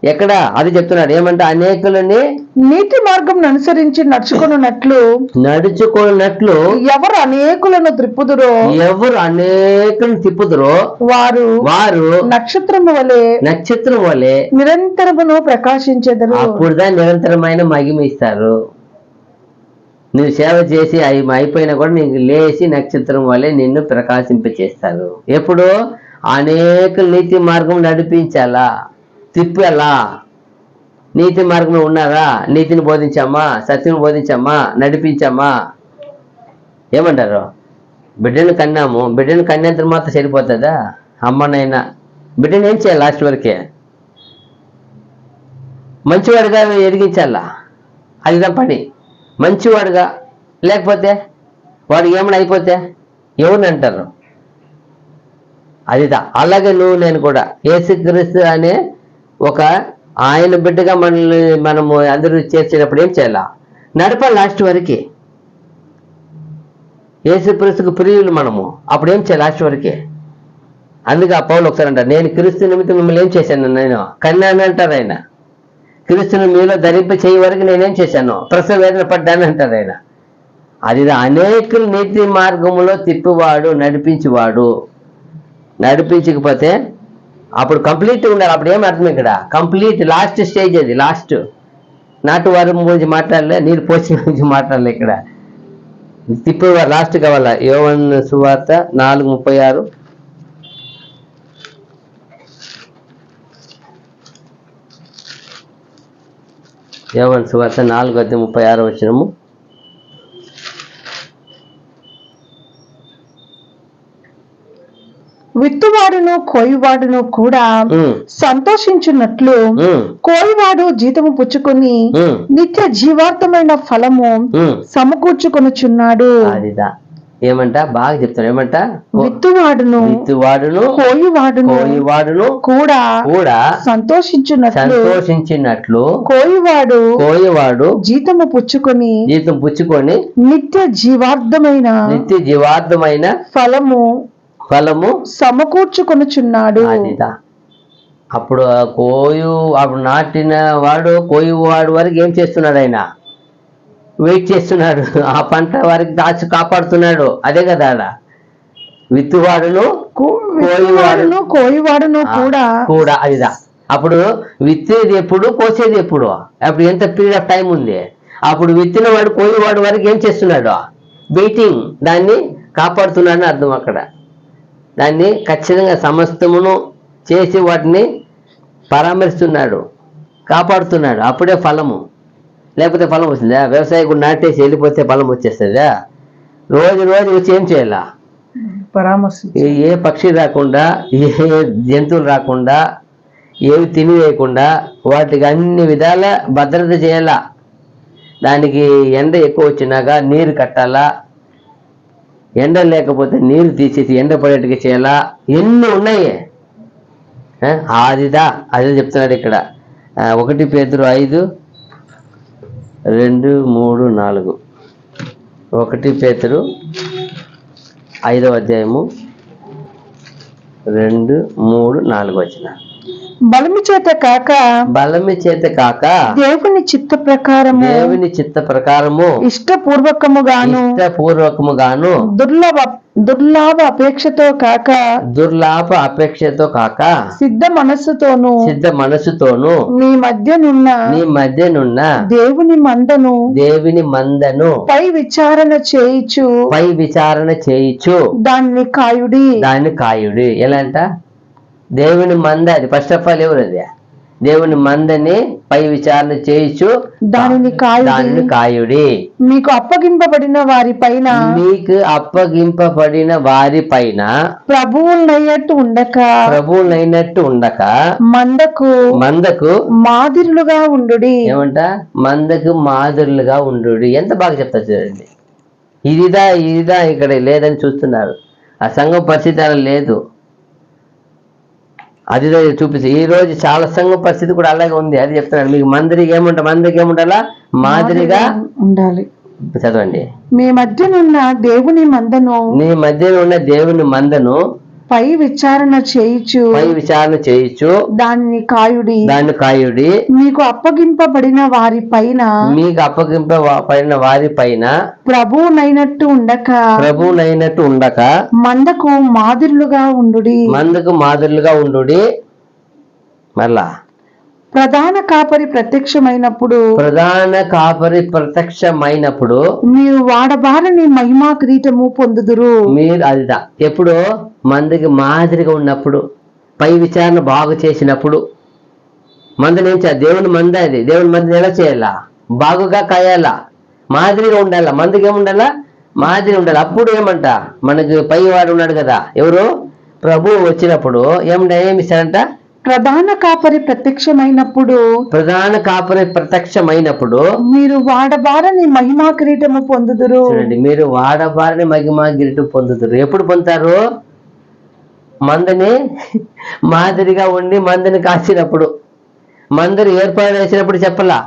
ఎక్కడ? అది చెప్తున్నాడు. ఏమంటే అనేకులని నీతి మార్గం అనుసరించి నడుచుకున్నట్లు ఎవరు అనేకులను తిప్పుదురో వారు నక్షత్రం వలె నిరంతరమును ప్రకాశించెదరు. అప్పుడుదా నిరంతరమైన మహిమ ఇస్తారు. నువ్వు సేవ చేసి అయిపోయినా కూడా నీకు లేచి నక్షత్రం వలె నిన్ను ప్రకాశింపచేస్తారు. ఎప్పుడు? అనేక నీతి మార్గం నడిపించాలా, తిప్పాలా. నీతి మార్గంలో ఉన్నారా? నీతిని బోధించామా, సత్యం బోధించామా, నడిపించామా? ఏమంటారు? బిడ్డను కన్నంత మాత్రం సరిపోతుందా? అమ్మనైనా బిడ్డను ఏం చేయాలి? లాస్ట్ వరకే మంచివాడుగా ఎదిగించాలా. అదిదా పని. మంచివాడుగా లేకపోతే వాడు ఏమైనా అయిపోతే ఎవరిని అంటారు? అదిదా. అలాగే నేను కూడా యేసుక్రీస్తు అనే ఒక ఆయన బిడ్డగా మనము అందరూ చేర్చేటప్పుడు ఏం చేయాలా? నడపాలి లాస్ట్ వరకే. యేసుక్రీస్తుకు ప్రియులు మనము, అప్పుడు ఏం చేయాలి? లాస్ట్ వరకే. అందుకే ఆ పౌలు ఒకసారి అంటారు, నేను క్రీస్తు నిమిత్తం మిమ్మల్ని ఏం చేశాను? నేను కన్నాను అంటారు ఆయన. క్రీస్తుని మీలో ధరింప చేయ వరకు నేనేం చేశాను? ప్రసవ వేదన పడ్డాను అంటారు ఆయన. అది అనేకులు నీతి మార్గములో తిప్పివాడు, నడిపించకపోతే అప్పుడు కంప్లీట్ ఉండాలి. అప్పుడు ఏం అర్థం? ఇక్కడ కంప్లీట్ లాస్ట్ స్టేజ్. అది లాస్ట్. నాటు వారి గురించి మాట్లాడలే, నీరు పోసిన గురించి మాట్లాడలే. ఇక్కడ ఇప్పుడు లాస్ట్ కావాలా యోహాను సువార్త 4:36. యోహాను సువార్త 4:36 విత్తువాడును కోయివాడును కూడా సంతోషించున్నట్లు కోయివాడు జీతము పుచ్చుకొని నిత్య జీవార్థమైన ఫలము సమకూర్చుకొనుచున్నాడు. అదిదా ఏమంట బాగా చెప్తాను. ఏమంట విత్తువాడును కోయివాడును కూడా సంతోషించున్నట్లు కోయివాడు జీతము పుచ్చుకొని నిత్య జీవార్థమైన ఫలము సమకూర్చుకొనుచున్నాడు. అదిదా అప్పుడు అప్పుడు నాటిన వాడు కోయువాడు వరకు ఏం చేస్తున్నాడు? ఆయన వెయిట్ చేస్తున్నాడు. ఆ పంట వారికి దాచి కాపాడుతున్నాడు. అదే కదా అలా విత్తువాడును కోయివాడును కూడా అదిదా. అప్పుడు విత్తేది ఎప్పుడు, కోసేది ఎప్పుడు? అప్పుడు ఎంత పీరియడ్ ఆఫ్ టైం ఉంది? అప్పుడు విత్తిన వాడు కోయివాడు వరకు ఏం చేస్తున్నాడు? వెయిటింగ్, దాన్ని కాపాడుతున్నాడు అని అర్థం. అక్కడ దాన్ని ఖచ్చితంగా సమస్తమును చేసి వాటిని పరామర్శిస్తున్నాడు, కాపాడుతున్నాడు. అప్పుడే ఫలము, లేకపోతే ఫలం వస్తుందా? వ్యవసాయకుడు నాటేసి వెళ్ళిపోతే ఫలం వచ్చేస్తుందా? రోజు వచ్చి ఏం చేయాలా? ఏ పక్షి రాకుండా, ఏ జంతువులు రాకుండా, ఏవి తినివేయకుండా వాటికి అన్ని విధాల భద్రత చేయాలా. దానికి ఎండ ఎక్కువ వచ్చినాక నీరు కట్టాలా, ఎండ లేకపోతే నీరు తీసేసి ఎండ పడేట్టుగా చేయాలా. ఎన్ని ఉన్నాయి. అదే చెప్తున్నాడు ఇక్కడ. 1 పేతురు 5:2-3-4. 1 పేతురు 5వ అధ్యాయము 2-3-4 వచ్చిన. బలము చేత కాక దేవుని చిత్త ప్రకారము ఇష్టపూర్వకముగాను దుర్లాభ అపేక్షతో కాక సిద్ధ మనస్సుతోను మీ మధ్యనున్న దేవుని మందను పై విచారణ చేయిచు దాన్ని కాయుడి. ఎలా అంట? దేవుని మంద, అది ఫస్ట్ ఆఫ్ ఆల్ ఎవరు? అది దేవుని మందని పై విచారణ చేయించు దానిని కాయుడి. మీకు అప్పగింపబడిన వారి పైన ప్రభువులైనట్టు ఉండక మందకు మాదిరులుగా ఉండుడి. ఏమంట? మందకు మాదిరులుగా ఉండుడి. ఎంత బాగా చెప్తారు చూడండి. ఇదిదా ఇక్కడ లేదని చూస్తున్నారు. ఆ సంఘం పరిస్థితి అలా లేదు. అది చూపిస్తే ఈ రోజు చాలా సంఘం పరిస్థితి కూడా అలాగే ఉంది. అది చెప్తున్నాడు. మీకు మందిరికి ఏముండాలా? మాదిరిగా ఉండాలి. చదవండి. మీ మధ్యనున్న దేవుని మందను పై విచారణ చేయిచు దాన్ని కాయుడి. మీకు అప్పగింపబడిన వారి పైన ప్రభువునైనట్టు ఉండక మందకు మాదిరులుగా ఉండుడి. మరలా ప్రధాన కాపరి ప్రత్యక్షమైనప్పుడు మీరు వాడబారని మహిమా కిరీటము పొందుదురు. మీరు అదిదా ఎప్పుడు? మందికి మాదిరిగా ఉన్నప్పుడు, పై విచారణ బాగు చేసినప్పుడు. మందని ఏం చేయాలి? దేవుని మంద. అది దేవుని మందని ఎలా చేయాలా? బాగుగా కాయాలా, మాదిరిగా ఉండాలా. మందికి ఏముండాలా? మాదిరి ఉండాలి. అప్పుడు ఏమంట? మనకి పై వాడు ఉన్నాడు కదా, ఎవరు? ప్రభు వచ్చినప్పుడు ఏమిస్తాడంట? ప్రధాన కాపరి ప్రత్యక్షమైనప్పుడు మీరు వాడబారని మహిమా కిరీటము పొందుదురు. చూడండి, మీరు వాడబారని మహిమా కిరీటం పొందుదురు. ఎప్పుడు పొందుతారు? మందని మాదిరిగా ఉండి మందని కాచినప్పుడు, మందిని ఏర్పాటు చేసినప్పుడు చెప్పలా,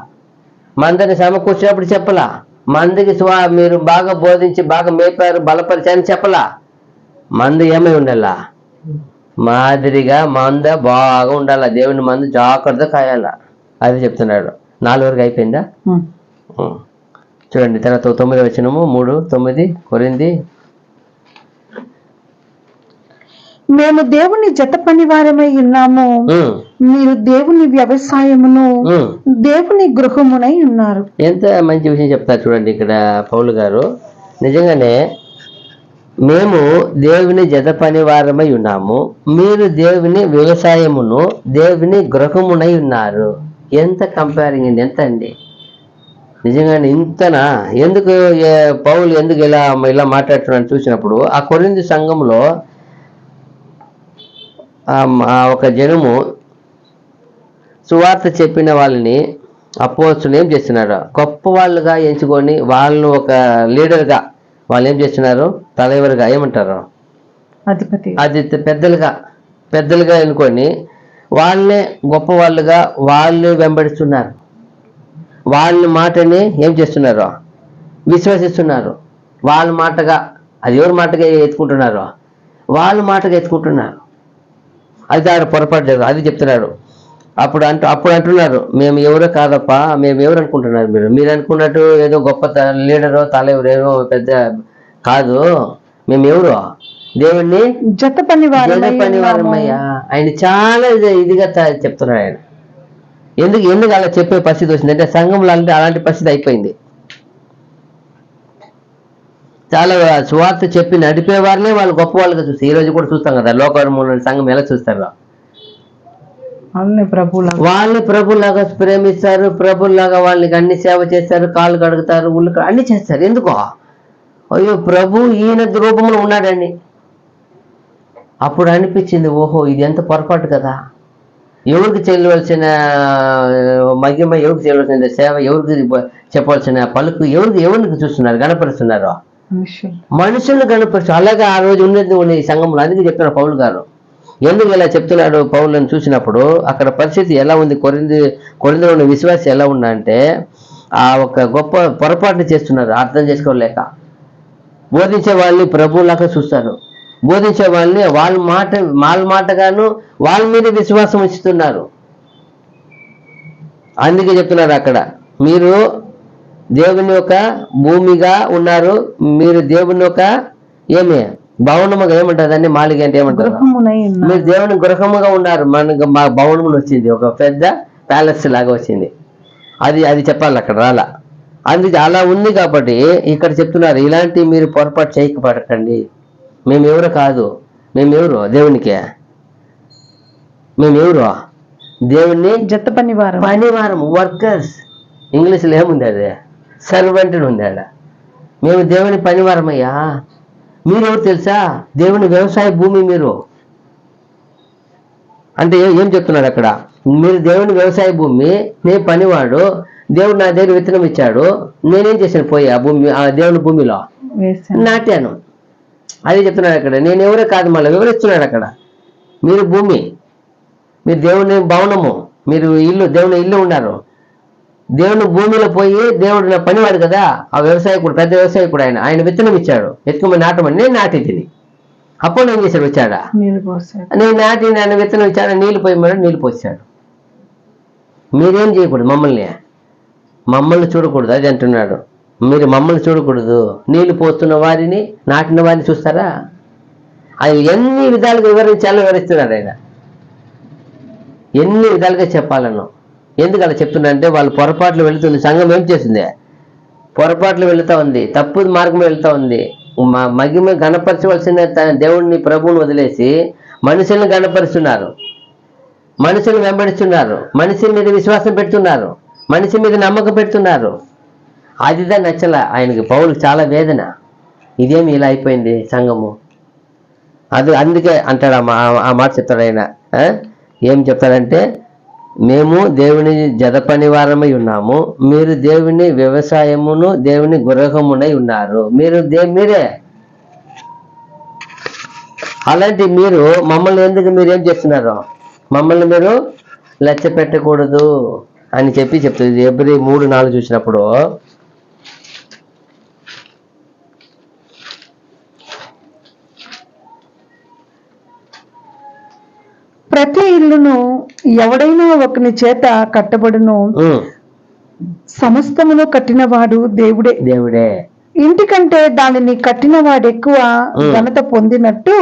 మందిని సమకూర్చినప్పుడు చెప్పలా, మందికి మీరు బాగా బోధించి బాగా మేపారు బలపరిచారని చెప్పలా. మంది ఏమై ఉండాలా? మాదిరిగా మంద బాగా ఉండాలా. దేవుని మందు జాగ్రత్తగా కాయాలా. అది చెప్తున్నాడు. 4 వరకు అయిపోయిందా? చూడండి. తర్వాత 9వ వచనము 3:9 కొరింథీ. మేము దేవుని జత పని వారమై ఉన్నాము, మీరు దేవుని వ్యవసాయమును దేవుని గృహమునై ఉన్నారు. ఎంత మంచి విషయం చెప్తారు చూడండి ఇక్కడ పౌలు గారు. నిజంగానే మేము దేవుని జత పనివారమై ఉన్నాము, మీరు దేవుని వ్యవసాయమును దేవుని గృహమునై ఉన్నారు. ఎంత కంపేరింగ్ అండి, ఎంత అండి నిజంగానే ఇంతనా. ఎందుకు పౌలు ఎందుకు ఇలా మాట్లాడుతున్నాను చూసినప్పుడు, ఆ కొరింథీ సంఘంలో ఒక జనము సువార్త చెప్పిన వాళ్ళని అపోస్తులు ఏం చేస్తున్నారు, గొప్ప వాళ్ళుగా ఎంచుకొని వాళ్ళను ఒక లీడర్గా వాళ్ళు ఏం చేస్తున్నారు, తలైవర్గా ఏమంటారు, అది పెద్దలుగా ఎన్నుకొని వాళ్ళనే గొప్ప వాళ్ళుగా వాళ్ళు వెంబడిస్తున్నారు. వాళ్ళ మాటని ఏం చేస్తున్నారు, విశ్వసిస్తున్నారు. వాళ్ళ మాటగా, అది ఎవరి మాటగా ఎత్తుకుంటున్నారు, వాళ్ళ మాటగా ఎత్తుకుంటున్నారు. అది దాని పొరపాటు లేదు, అది చెప్తున్నాడు. అప్పుడు అంటున్నారు, మేము ఎవరో కాదప్ప, మేము ఎవరు అనుకుంటున్నారు, మీరు అనుకున్నట్టు ఏదో గొప్ప లీడరో తలెవరు ఏదో పెద్ద కాదు, మేము ఎవరు దేవుణ్ణి జత పనివారమయ్యా. ఆయన చాలా ఇదిగా చెప్తున్నాడు ఆయన. ఎందుకు అలా చెప్పే పరిస్థితి వచ్చింది అంటే, సంఘంలో అలాంటి పరిస్థితి అయిపోయింది. చాలా సువార్త చెప్పి నడిపే వారినే వాళ్ళు గొప్ప వాళ్ళుగా చూస్తారు. ఈ రోజు కూడా చూస్తాం కదా, లోకములో సంఘం ఎలా చూస్తారు, వాళ్ళని ప్రభులాగా ప్రేమిస్తారు, ప్రభులాగా వాళ్ళకి అన్ని సేవ చేస్తారు, కాళ్ళు కడుగుతారు, ఉళ్ళు అన్ని చేస్తారు. ఎందుకో, అయ్యో ప్రభు ఈయన రూపంలో ఉన్నాడండి. అప్పుడు అనిపించింది, ఓహో ఇది ఎంత పొరపాటు కదా, ఎవరికి చేయవలసిన మహిమ, ఎవరికి చేయవలసిన సేవ, ఎవరికి చెప్పవలసిన పలుకు, ఎవరికి చూస్తున్నారు, గణపరుస్తున్నారు, మనుషులను గణపరుస్తారు. అలాగే ఆ రోజు ఉన్నది ఈ సంఘంలో. అందుకే చెప్తున్నారు పౌలు గారు. ఎందుకు ఇలా చెప్తున్నాడు పౌలను చూసినప్పుడు, అక్కడ పరిస్థితి ఎలా ఉంది, కొరింథీలో ఉన్న విశ్వాసం ఎలా ఉన్నా అంటే, ఆ ఒక గొప్ప పొరపాటుని చేస్తున్నారు, అర్థం చేసుకోలేక. బోధించే వాళ్ళని ప్రభువులాగా చూస్తారు, బోధించే వాళ్ళని వాళ్ళ మాటగాను వాళ్ళ మీద విశ్వాసం ఉంచుతున్నారు. అందుకే చెప్తున్నారు అక్కడ, మీరు దేవుని యొక్క భూమిగా ఉన్నారు, మీరు దేవుని యొక్క ఏమి భవనముగా ఏమంటారు దాన్ని, మాలిక అంటే ఏమంటారు, మీరు దేవుని గృహముగా ఉన్నారు. మా భవనములు వచ్చింది, ఒక పెద్ద ప్యాలెస్ లాగా వచ్చింది. అది చెప్పాలి అక్కడ రాలా. అందుకే అలా ఉంది కాబట్టి ఇక్కడ చెప్తున్నారు, ఇలాంటి మీరు పొరపాటు చేయకపోకండి. మేమెవరో కాదు, మేమెవరు దేవునికే, మేమెవరు దేవుణ్ణి జత పనివారం వర్కర్స్. ఇంగ్లీష్లో ఏముంది, అది సర్వెంట్ ఉంది ఆడ. మేము దేవుని పనివారమయ్యా. మీరెవరు తెలుసా, దేవుని వ్యవసాయ భూమి మీరు అంటే ఏం చెప్తున్నాడు అక్కడ, మీరు దేవుని వ్యవసాయ భూమి, నేను పనివాడు, దేవుడు నా దగ్గర విత్తనం ఇచ్చాడు, నేనేం చేశాను, పోయి ఆ దేవుని భూమిలో నాటాను. అది చెప్తున్నాడు అక్కడ. నేను ఎవరే కాదు, మళ్ళీ వివరిస్తున్నాడు అక్కడ. మీరు భూమి, మీరు దేవుని భవనము, మీరు ఇల్లు, దేవుని ఇల్లు ఉన్నారు. దేవుని భూమిలో పోయి, దేవుడు నా పనివాడు కదా, ఆ వ్యవసాయకుడు, పెద్ద వ్యవసాయకుడు, ఆయన విత్తనం ఇచ్చాడు, ఎత్తుకుమని నాటమని. నేను నాటింది. అప్పుడు ఏం చేశాడు, వచ్చాడా, నేను నాటి నన్ను విత్తనం ఇచ్చాడు, నీళ్ళు పోయమని నీళ్ళు పోసాడు. మీరేం చేయకూడదు, మమ్మల్ని చూడకూడదు, అది అంటున్నాడు. మీరు మమ్మల్ని చూడకూడదు, నీళ్లు పోస్తున్న వారిని, నాటిన వారిని చూస్తారా. ఆయన ఎన్ని విధాలుగా వివరిస్తున్నాడు ఆయన, ఎన్ని విధాలుగా చెప్పాలను. ఎందుకు అలా చెప్తున్నా వాళ్ళు పొరపాట్లు వెళుతుంది. సంఘం ఏం చేసింది, పొరపాట్లు వెళుతూ ఉంది, తప్పు మార్గం వెళుతూ ఉంది. మహిమ గణపరచవలసిన దేవుడిని, ప్రభువుని వదిలేసి మనుషుల్ని గణపరుస్తున్నారు, మనుషులు వెంబడిస్తున్నారు, మనిషి మీద విశ్వాసం పెడుతున్నారు, మనిషి మీద నమ్మకం పెడుతున్నారు. అదిదా నచ్చల ఆయనకి. పౌలుకి చాలా వేదన, ఇదేమి ఇలా అయిపోయింది సంఘము. అందుకే అంటాడు ఆ మాట చెప్తాడు ఆయన. ఏం చెప్తాడంటే, మేము దేవుని జత పనివారమై ఉన్నాము, మీరు దేవుని వ్యవసాయమును దేవుని గృహమునై ఉన్నారు. మీరే అలాంటి మీరు మమ్మల్ని ఎందుకు మీరేం చేస్తున్నారు, మమ్మల్ని మీరు లెక్క పెట్టకూడదు అని చెప్తుంది. ఎబ్రీ 3:4 చూసినప్పుడు, ప్రతి ఇల్లును ఎవడైనా ఒకని చేత కట్టబడును, సమస్తమును కట్టినవాడు దేవుడే. ఇంటికంటే దానిని కట్టిన వాడు ఎక్కువ ఘనత పొందినట్టు,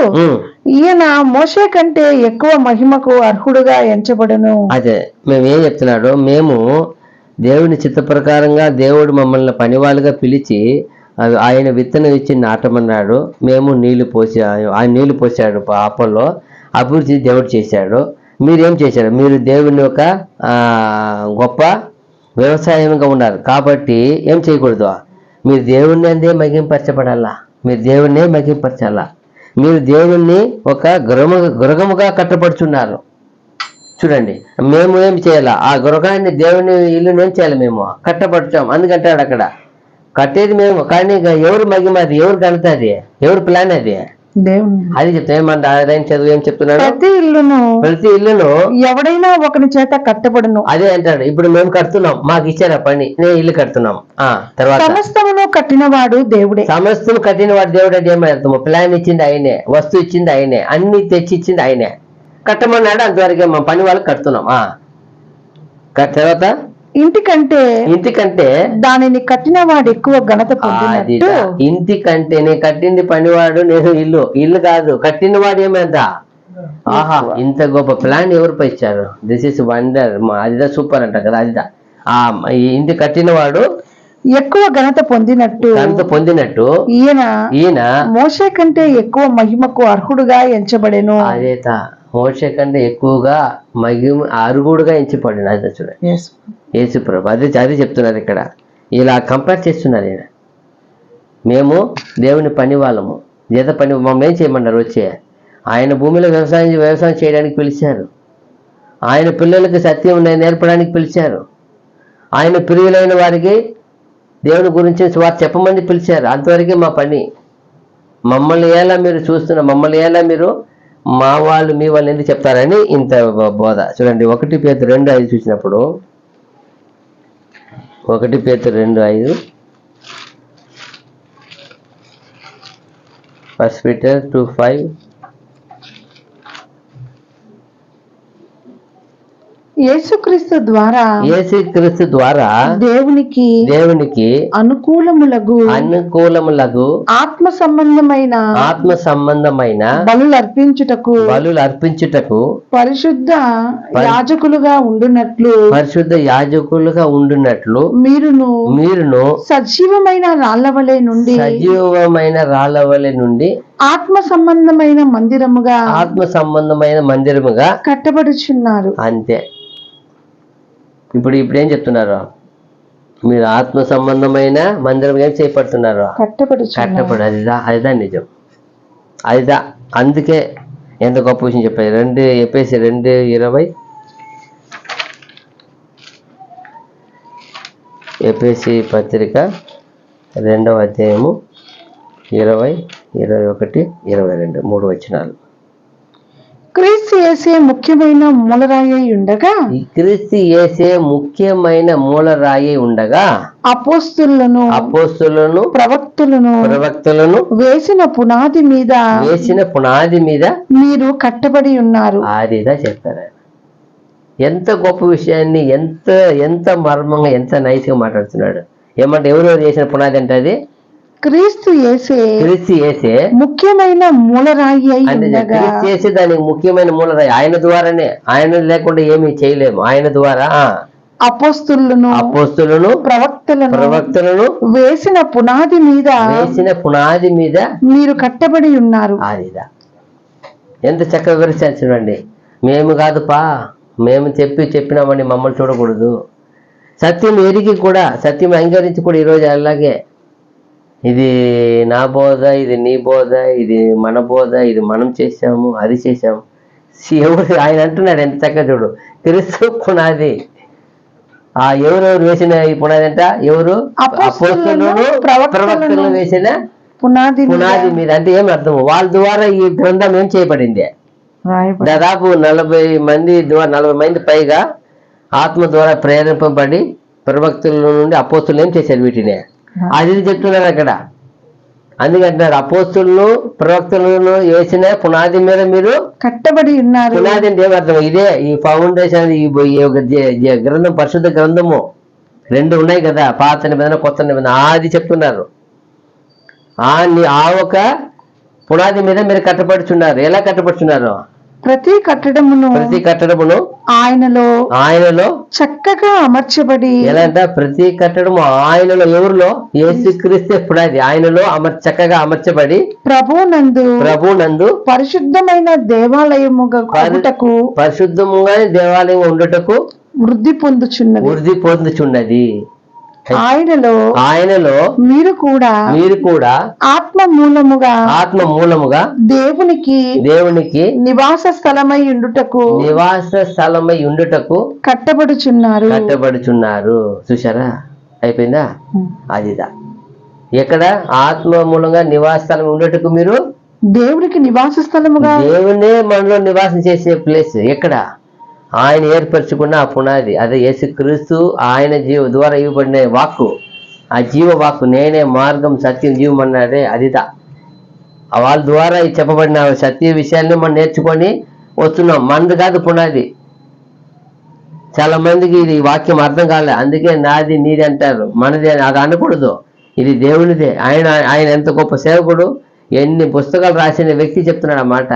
ఈయన మోషే కంటే ఎక్కువ మహిమకు అర్హుడుగా ఎంచబడును. అదే మేమేం చెప్తున్నాడు, మేము దేవుని చిత్త ప్రకారంగా దేవుడు మమ్మల్ని పనివాళ్ళుగా పిలిచి అవి ఆయన విత్తనం ఇచ్చి నాటమన్నాడు, మేము నీళ్లు పోసి ఆయన నీళ్లు పోసాడు అపోలో, అభివృద్ధి దేవుడు చేశాడు. మీరేం చేశారు? మీరు దేవుని యొక్క గొప్ప వ్యవసాయంగా ఉన్నారు కాబట్టి ఏం చేయకూడదు? మీరు దేవుణ్ణి అందే మహింపరచబడాలా, మీరు దేవుణ్ణే మహింపరచాలా. మీరు దేవుణ్ణి ఒక గృహముగా కట్టపడుచున్నారు. చూడండి, మేము ఏం చేయాలా? ఆ గృహాన్ని దేవుని ఇల్లుని ఏం చేయాలి? మేము కట్టపడుచాం. అందుకంటాడు అక్కడ కట్టేది మేము, కానీ ఎవరు మహిమ, అది ఎవరు ఘనత, అది ఎవరు ప్లాన్, అది అది చెప్తా. ఏమంటే ఆయన చదువు ఏం చెప్తున్నాడు? ప్రతి ఇల్లును ఎవడైనా ఒకరి చేత కట్టబడును. అదే అంటాడు. ఇప్పుడు మేము కడుతున్నాం, మాకు ఇచ్చారా పని, నేను ఇల్లు కడుతున్నాం. తర్వాత సమస్తమును కట్టినవాడు దేవుడే. సమస్తము కట్టినవాడు దేవుడే. ఏమర్థము? ప్లాన్ ఇచ్చింది ఆయనే, వస్తువు ఇచ్చింది ఆయనే, అన్ని తెచ్చి ఇచ్చింది ఆయనే. కట్టమన్నాడు, అంతవరకే మా పని వాళ్ళకి కడుతున్నాం. తర్వాత ఇంటికంటే దానిని కట్టిన వాడు ఎక్కువ ఘనత పొందినట్టు. ఇంటికంటే నేను కట్టింది పనివాడు, నేను ఇల్లు కాదు, కట్టిన వాడు ఏమైందా? ఆహా, ఇంత గొప్ప ప్లాన్ ఎవరిపై ఇచ్చారు? దిస్ ఇస్ వండర్, అదిదా సూపర్ అంట కదా. అదిదా ఇంటి కట్టిన వాడు ఎక్కువ ఘనత పొందినట్టు ఈయన మోషే కంటే ఎక్కువ మహిమకు అర్హుడుగా ఎంచబడెను. అదేతా, మోషే కంటే ఎక్కువగా మహిమ అర్హుడుగా ఎంచబడిన. అదే చూడండి, యేసుప్రభు అదే చెప్తున్నారు ఇక్కడ. ఇలా కంపేర్ చేస్తున్నారు ఈయన. మేము దేవుని పని వాళ్ళము, చేత పని. మమ్మల్ని ఏం చేయమన్నారు? వచ్చే ఆయన భూమిలో వ్యవసాయం చేయడానికి పిలిచారు. ఆయన పిల్లలకి సత్యం నేర్పడానికి పిలిచారు. ఆయన ప్రియులైన వారికి దేవుని గురించి వారు చెప్పమని పిలిచారు. అంతవరకే మా పని. మమ్మల్ని ఎలా మీరు చూస్తున్న, మమ్మల్ని ఎలా మీరు మా వాళ్ళు మీ వాళ్ళు ఎందుకు చెప్తారని ఇంత బోధ. చూడండి, 1 Peter 2:5 చూసినప్పుడు, 1 Peter 2:5, 1 Peter 2:5, యేసుక్రీస్తు ద్వారా దేవునికి అనుకూలములగు ఆత్మ సంబంధమైన బలులు అర్పించుటకు పరిశుద్ధ యాజకులుగా ఉండునట్లు మీరును సజీవమైన రాళ్లవలె నుండి ఆత్మ సంబంధమైన మందిరముగా కట్టబడుచున్నారు. అంతే. ఇప్పుడు ఏం చెప్తున్నారు? మీరు ఆత్మ సంబంధమైన మందిరం ఏం చేయబడుతున్నారు? కట్టబడి. అదిదా నిజం, అదిదా. అందుకే ఎంత గొప్ప విషయం చెప్పారు. ఎఫెసీ 2:20, ఎఫెసీ పత్రిక 2వ అధ్యాయము 20, 21, 22 3 వచనాలు. క్రీస్తు యేసే ముఖ్యమైన మూలరాయి ఉండగా అపోస్తలులను ప్రవక్తలను వేసిన పునాది మీద మీరు కట్టబడి ఉన్నారు. అదిదా చెప్పారు. ఎంత గొప్ప విషయాన్ని, ఎంత మర్మంగా, ఎంత నైస్గా మాట్లాడుతున్నాడు. ఏమంటే ఎవరెవరు చేసిన పునాది అంటే అది క్రీస్తు యేసే ముఖ్యమైన మూలరాయి చేసి దానికి ముఖ్యమైన మూలరాయి ఆయన ద్వారానే. ఆయన లేకుండా ఏమీ చేయలేము. ఆయన ద్వారా అపోస్తలులను ప్రవక్తలను వేసిన పునాది మీద మీరు కట్టబడి ఉన్నారు. అదిదా ఎంత చక్కగా వివరించారు చూడండి. మేము కాదుపా, మేము చెప్పినామని మమ్మల్ని చూడకూడదు. సత్యం ఎరిగి కూడా, సత్యం అంగీకరించి కూడా ఈరోజు అలాగే ఇది నా బోధ, ఇది నీ బోధ, ఇది మన బోధ, ఇది మనం చేసాము, అది చేసాము. ఎవరు ఆయన అంటున్నాడు ఎంత చక్కగా చూడు. క్రీస్తు పునాది. ఎవరెవరు వేసిన ఈ పునాది అంట? ఎవరు? అపోస్తలులను ప్రవక్తలను వేసిన పునాది మీద. అంటే ఏం అర్థము? వాళ్ళ ద్వారా ఈ గ్రంథం ఏం చేయబడింది? దాదాపు 40 మంది పైగా ఆత్మ ద్వారా ప్రేరేపింపబడి ప్రవక్తల నుండి అపోస్తలు ఏం చేశారు? వీటిని అది చెప్తున్నారు అక్కడ. అందుకంటున్నారు అపోస్తలులను ప్రవక్తలను వేసిన పునాది మీద మీరు కట్టబడి ఉన్నారు. పునాది అంటే ఏమర్థం? ఇదే ఈ ఫౌండేషన్, ఈ గ్రంథం, పరిశుద్ధ గ్రంథము 2 ఉన్నాయి కదా, పాత నిబంధన, కొత్త నిబంధన. అది చెప్తున్నారు. ఆ ఒక పునాది మీద మీరు కట్టబడుచున్నారు. ఎలా కట్టబడుచున్నారు? ప్రతి కట్టడమును ఆయనలో చక్కగా అమర్చబడి. ఎలా అంట? ప్రతి కట్టడము ఆయనలో, ఎవరిలో? యేసుక్రీస్తు పునాది. ఆయనలో చక్కగా అమర్చబడి ప్రభునందు పరిశుద్ధమైన దేవాలయముగా దేవాలయం ఉండుటకు వృద్ధి పొందుచున్నది. ఆయనలో మీరు కూడా ఆత్మ మూలముగా దేవునికి నివాస స్థలమై ఉండుటకు కట్టబడుచున్నారు. చూసారా? అయిపోయిందా? అదిదా. ఎక్కడ? ఆత్మ మూలంగా నివాస స్థలం ఉండుటకు మీరు దేవునికి నివాస స్థలముగా, దేవునే మనలో నివాసం చేసే ప్లేస్ ఎక్కడ? ఆయన ఏర్పరచుకున్న ఆ పునాది, అదే యేసుక్రీస్తు. ఆయన ద్వారా ఇవ్వబడిన వాక్కు, ఆ జీవ వాక్కు, నేనే మార్గం సత్యం జీవం అన్నాడే, అదిదా. వాళ్ళ ద్వారా చెప్పబడిన సత్య విషయాన్ని మనం నేర్చుకొని వస్తున్నాం. మనది కాదు పునాది. చాలా మందికి ఇది వాక్యం అర్థం కాలే, అందుకే నాది నీది అంటారు. మనది అది అనకూడదు, ఇది దేవునిదే. ఆయన ఎంత గొప్ప సేవకుడు, ఎన్ని పుస్తకాలు రాసిన వ్యక్తి చెప్తున్నాడు ఆ మాట.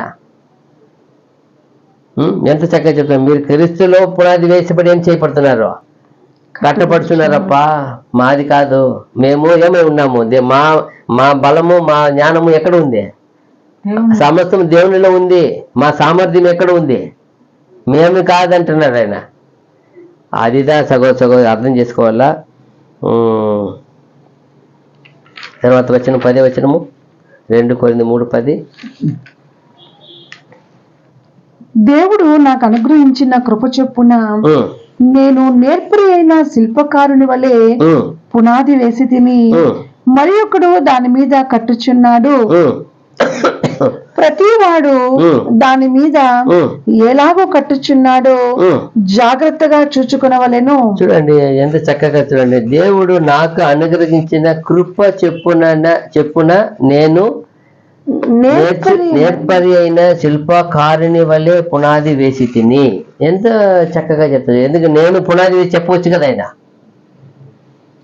ఎంత చక్కగా చెప్తున్నారు. మీరు క్రీస్తులో పునాది వేసిపడి ఏం చేయబడుతున్నారు? కట్టపడుతున్నారప్ప. మాది కాదు, మేము ఏమై ఉన్నాము? మా బలము, మా జ్ఞానము ఎక్కడ ఉంది? సమస్తం దేవునిలో ఉంది. మా సామర్థ్యం ఎక్కడ ఉంది? మేము కాదంటున్నారు ఆయన. అదిదా సగో అర్థం చేసుకోవాలా. తర్వాత వచనం 10వ వచనము, 2 కొరింథీ 3:10. దేవుడు నాకు అనుగ్రహించిన కృప చొప్పున నేను నేర్పరి అయిన శిల్పకారుని వలె పునాది వేసి తిని, మరి ఒకడు దాని మీద కట్టుచున్నాడు. ప్రతివాడు దాని మీద ఎలాగో కట్టుచున్నాడో జాగ్రత్తగా చూచుకొనవలెను. చూడండి ఎంత చక్కగా. చూడండి, దేవుడు నాకు అనుగ్రహించిన కృప చెప్పున నేను నేర్పరి అయిన శిల్పకారుని వల్లే పునాది వేసి తిని. ఎంత చక్కగా చెప్తాడు. ఎందుకు నేను పునాది వేసి చెప్పవచ్చు కదా.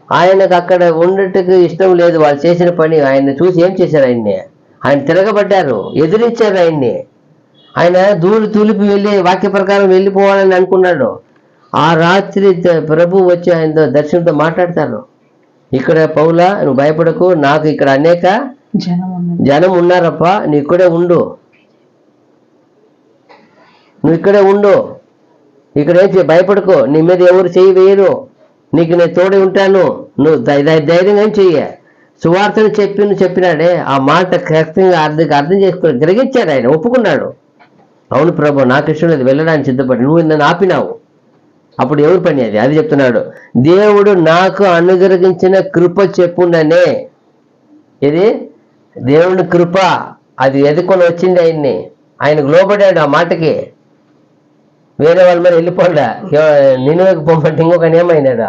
ఆయనకు అక్కడ ఉండటకు ఇష్టం లేదు. వాళ్ళు చేసిన పని ఆయన చూసి ఏం చేశారు? ఆయన తిరగబడ్డారు, ఎదిరించారు ఆయన్ని. ఆయన తూలిపి వెళ్ళి వాక్య ప్రకారం వెళ్ళిపోవాలని అనుకున్నాడు. ఆ రాత్రి ప్రభు వచ్చి ఆయనతో దర్శనంతో మాట్లాడతారు. ఇక్కడ పౌలా, నువ్వు భయపడకు, నాకు ఇక్కడ అనేక జనం ఉన్నారప్ప, నువ్వు ఇక్కడే ఉండు, ఇక్కడ ఏం భయపడకు, నీ మీద ఎవరు చెయ్యి వేయరు, నీకు నేను తోడే ఉంటాను, నువ్వు ధైర్యంగా ఏం చెయ్య. సువార్తను చెప్పినాడే, ఆ మాట ఖచ్చితంగా అర్థం చేసుకుని గ్రహించాడు. ఆయన ఒప్పుకున్నాడు. అవును ప్రభు, నాకు ఇష్టం లేదు, వెళ్ళడానికి సిద్ధపడి నువ్వు నన్ను ఆపినావు. అప్పుడు ఎవరు పని అది? అది చెప్తున్నాడు. దేవుడు నాకు అనుగ్రహించిన కృప చెప్పుననే. ఇది దేవుని కృప, అది ఎదుకొని వచ్చింది ఆయన్ని. ఆయనకు లోబడ్డాడు ఆ మాటకి. వేరే వాళ్ళ మీద వెళ్ళిపోండా, నిన్నుకు పొమ్మంటే ఇంకొక ఏమైనాడు,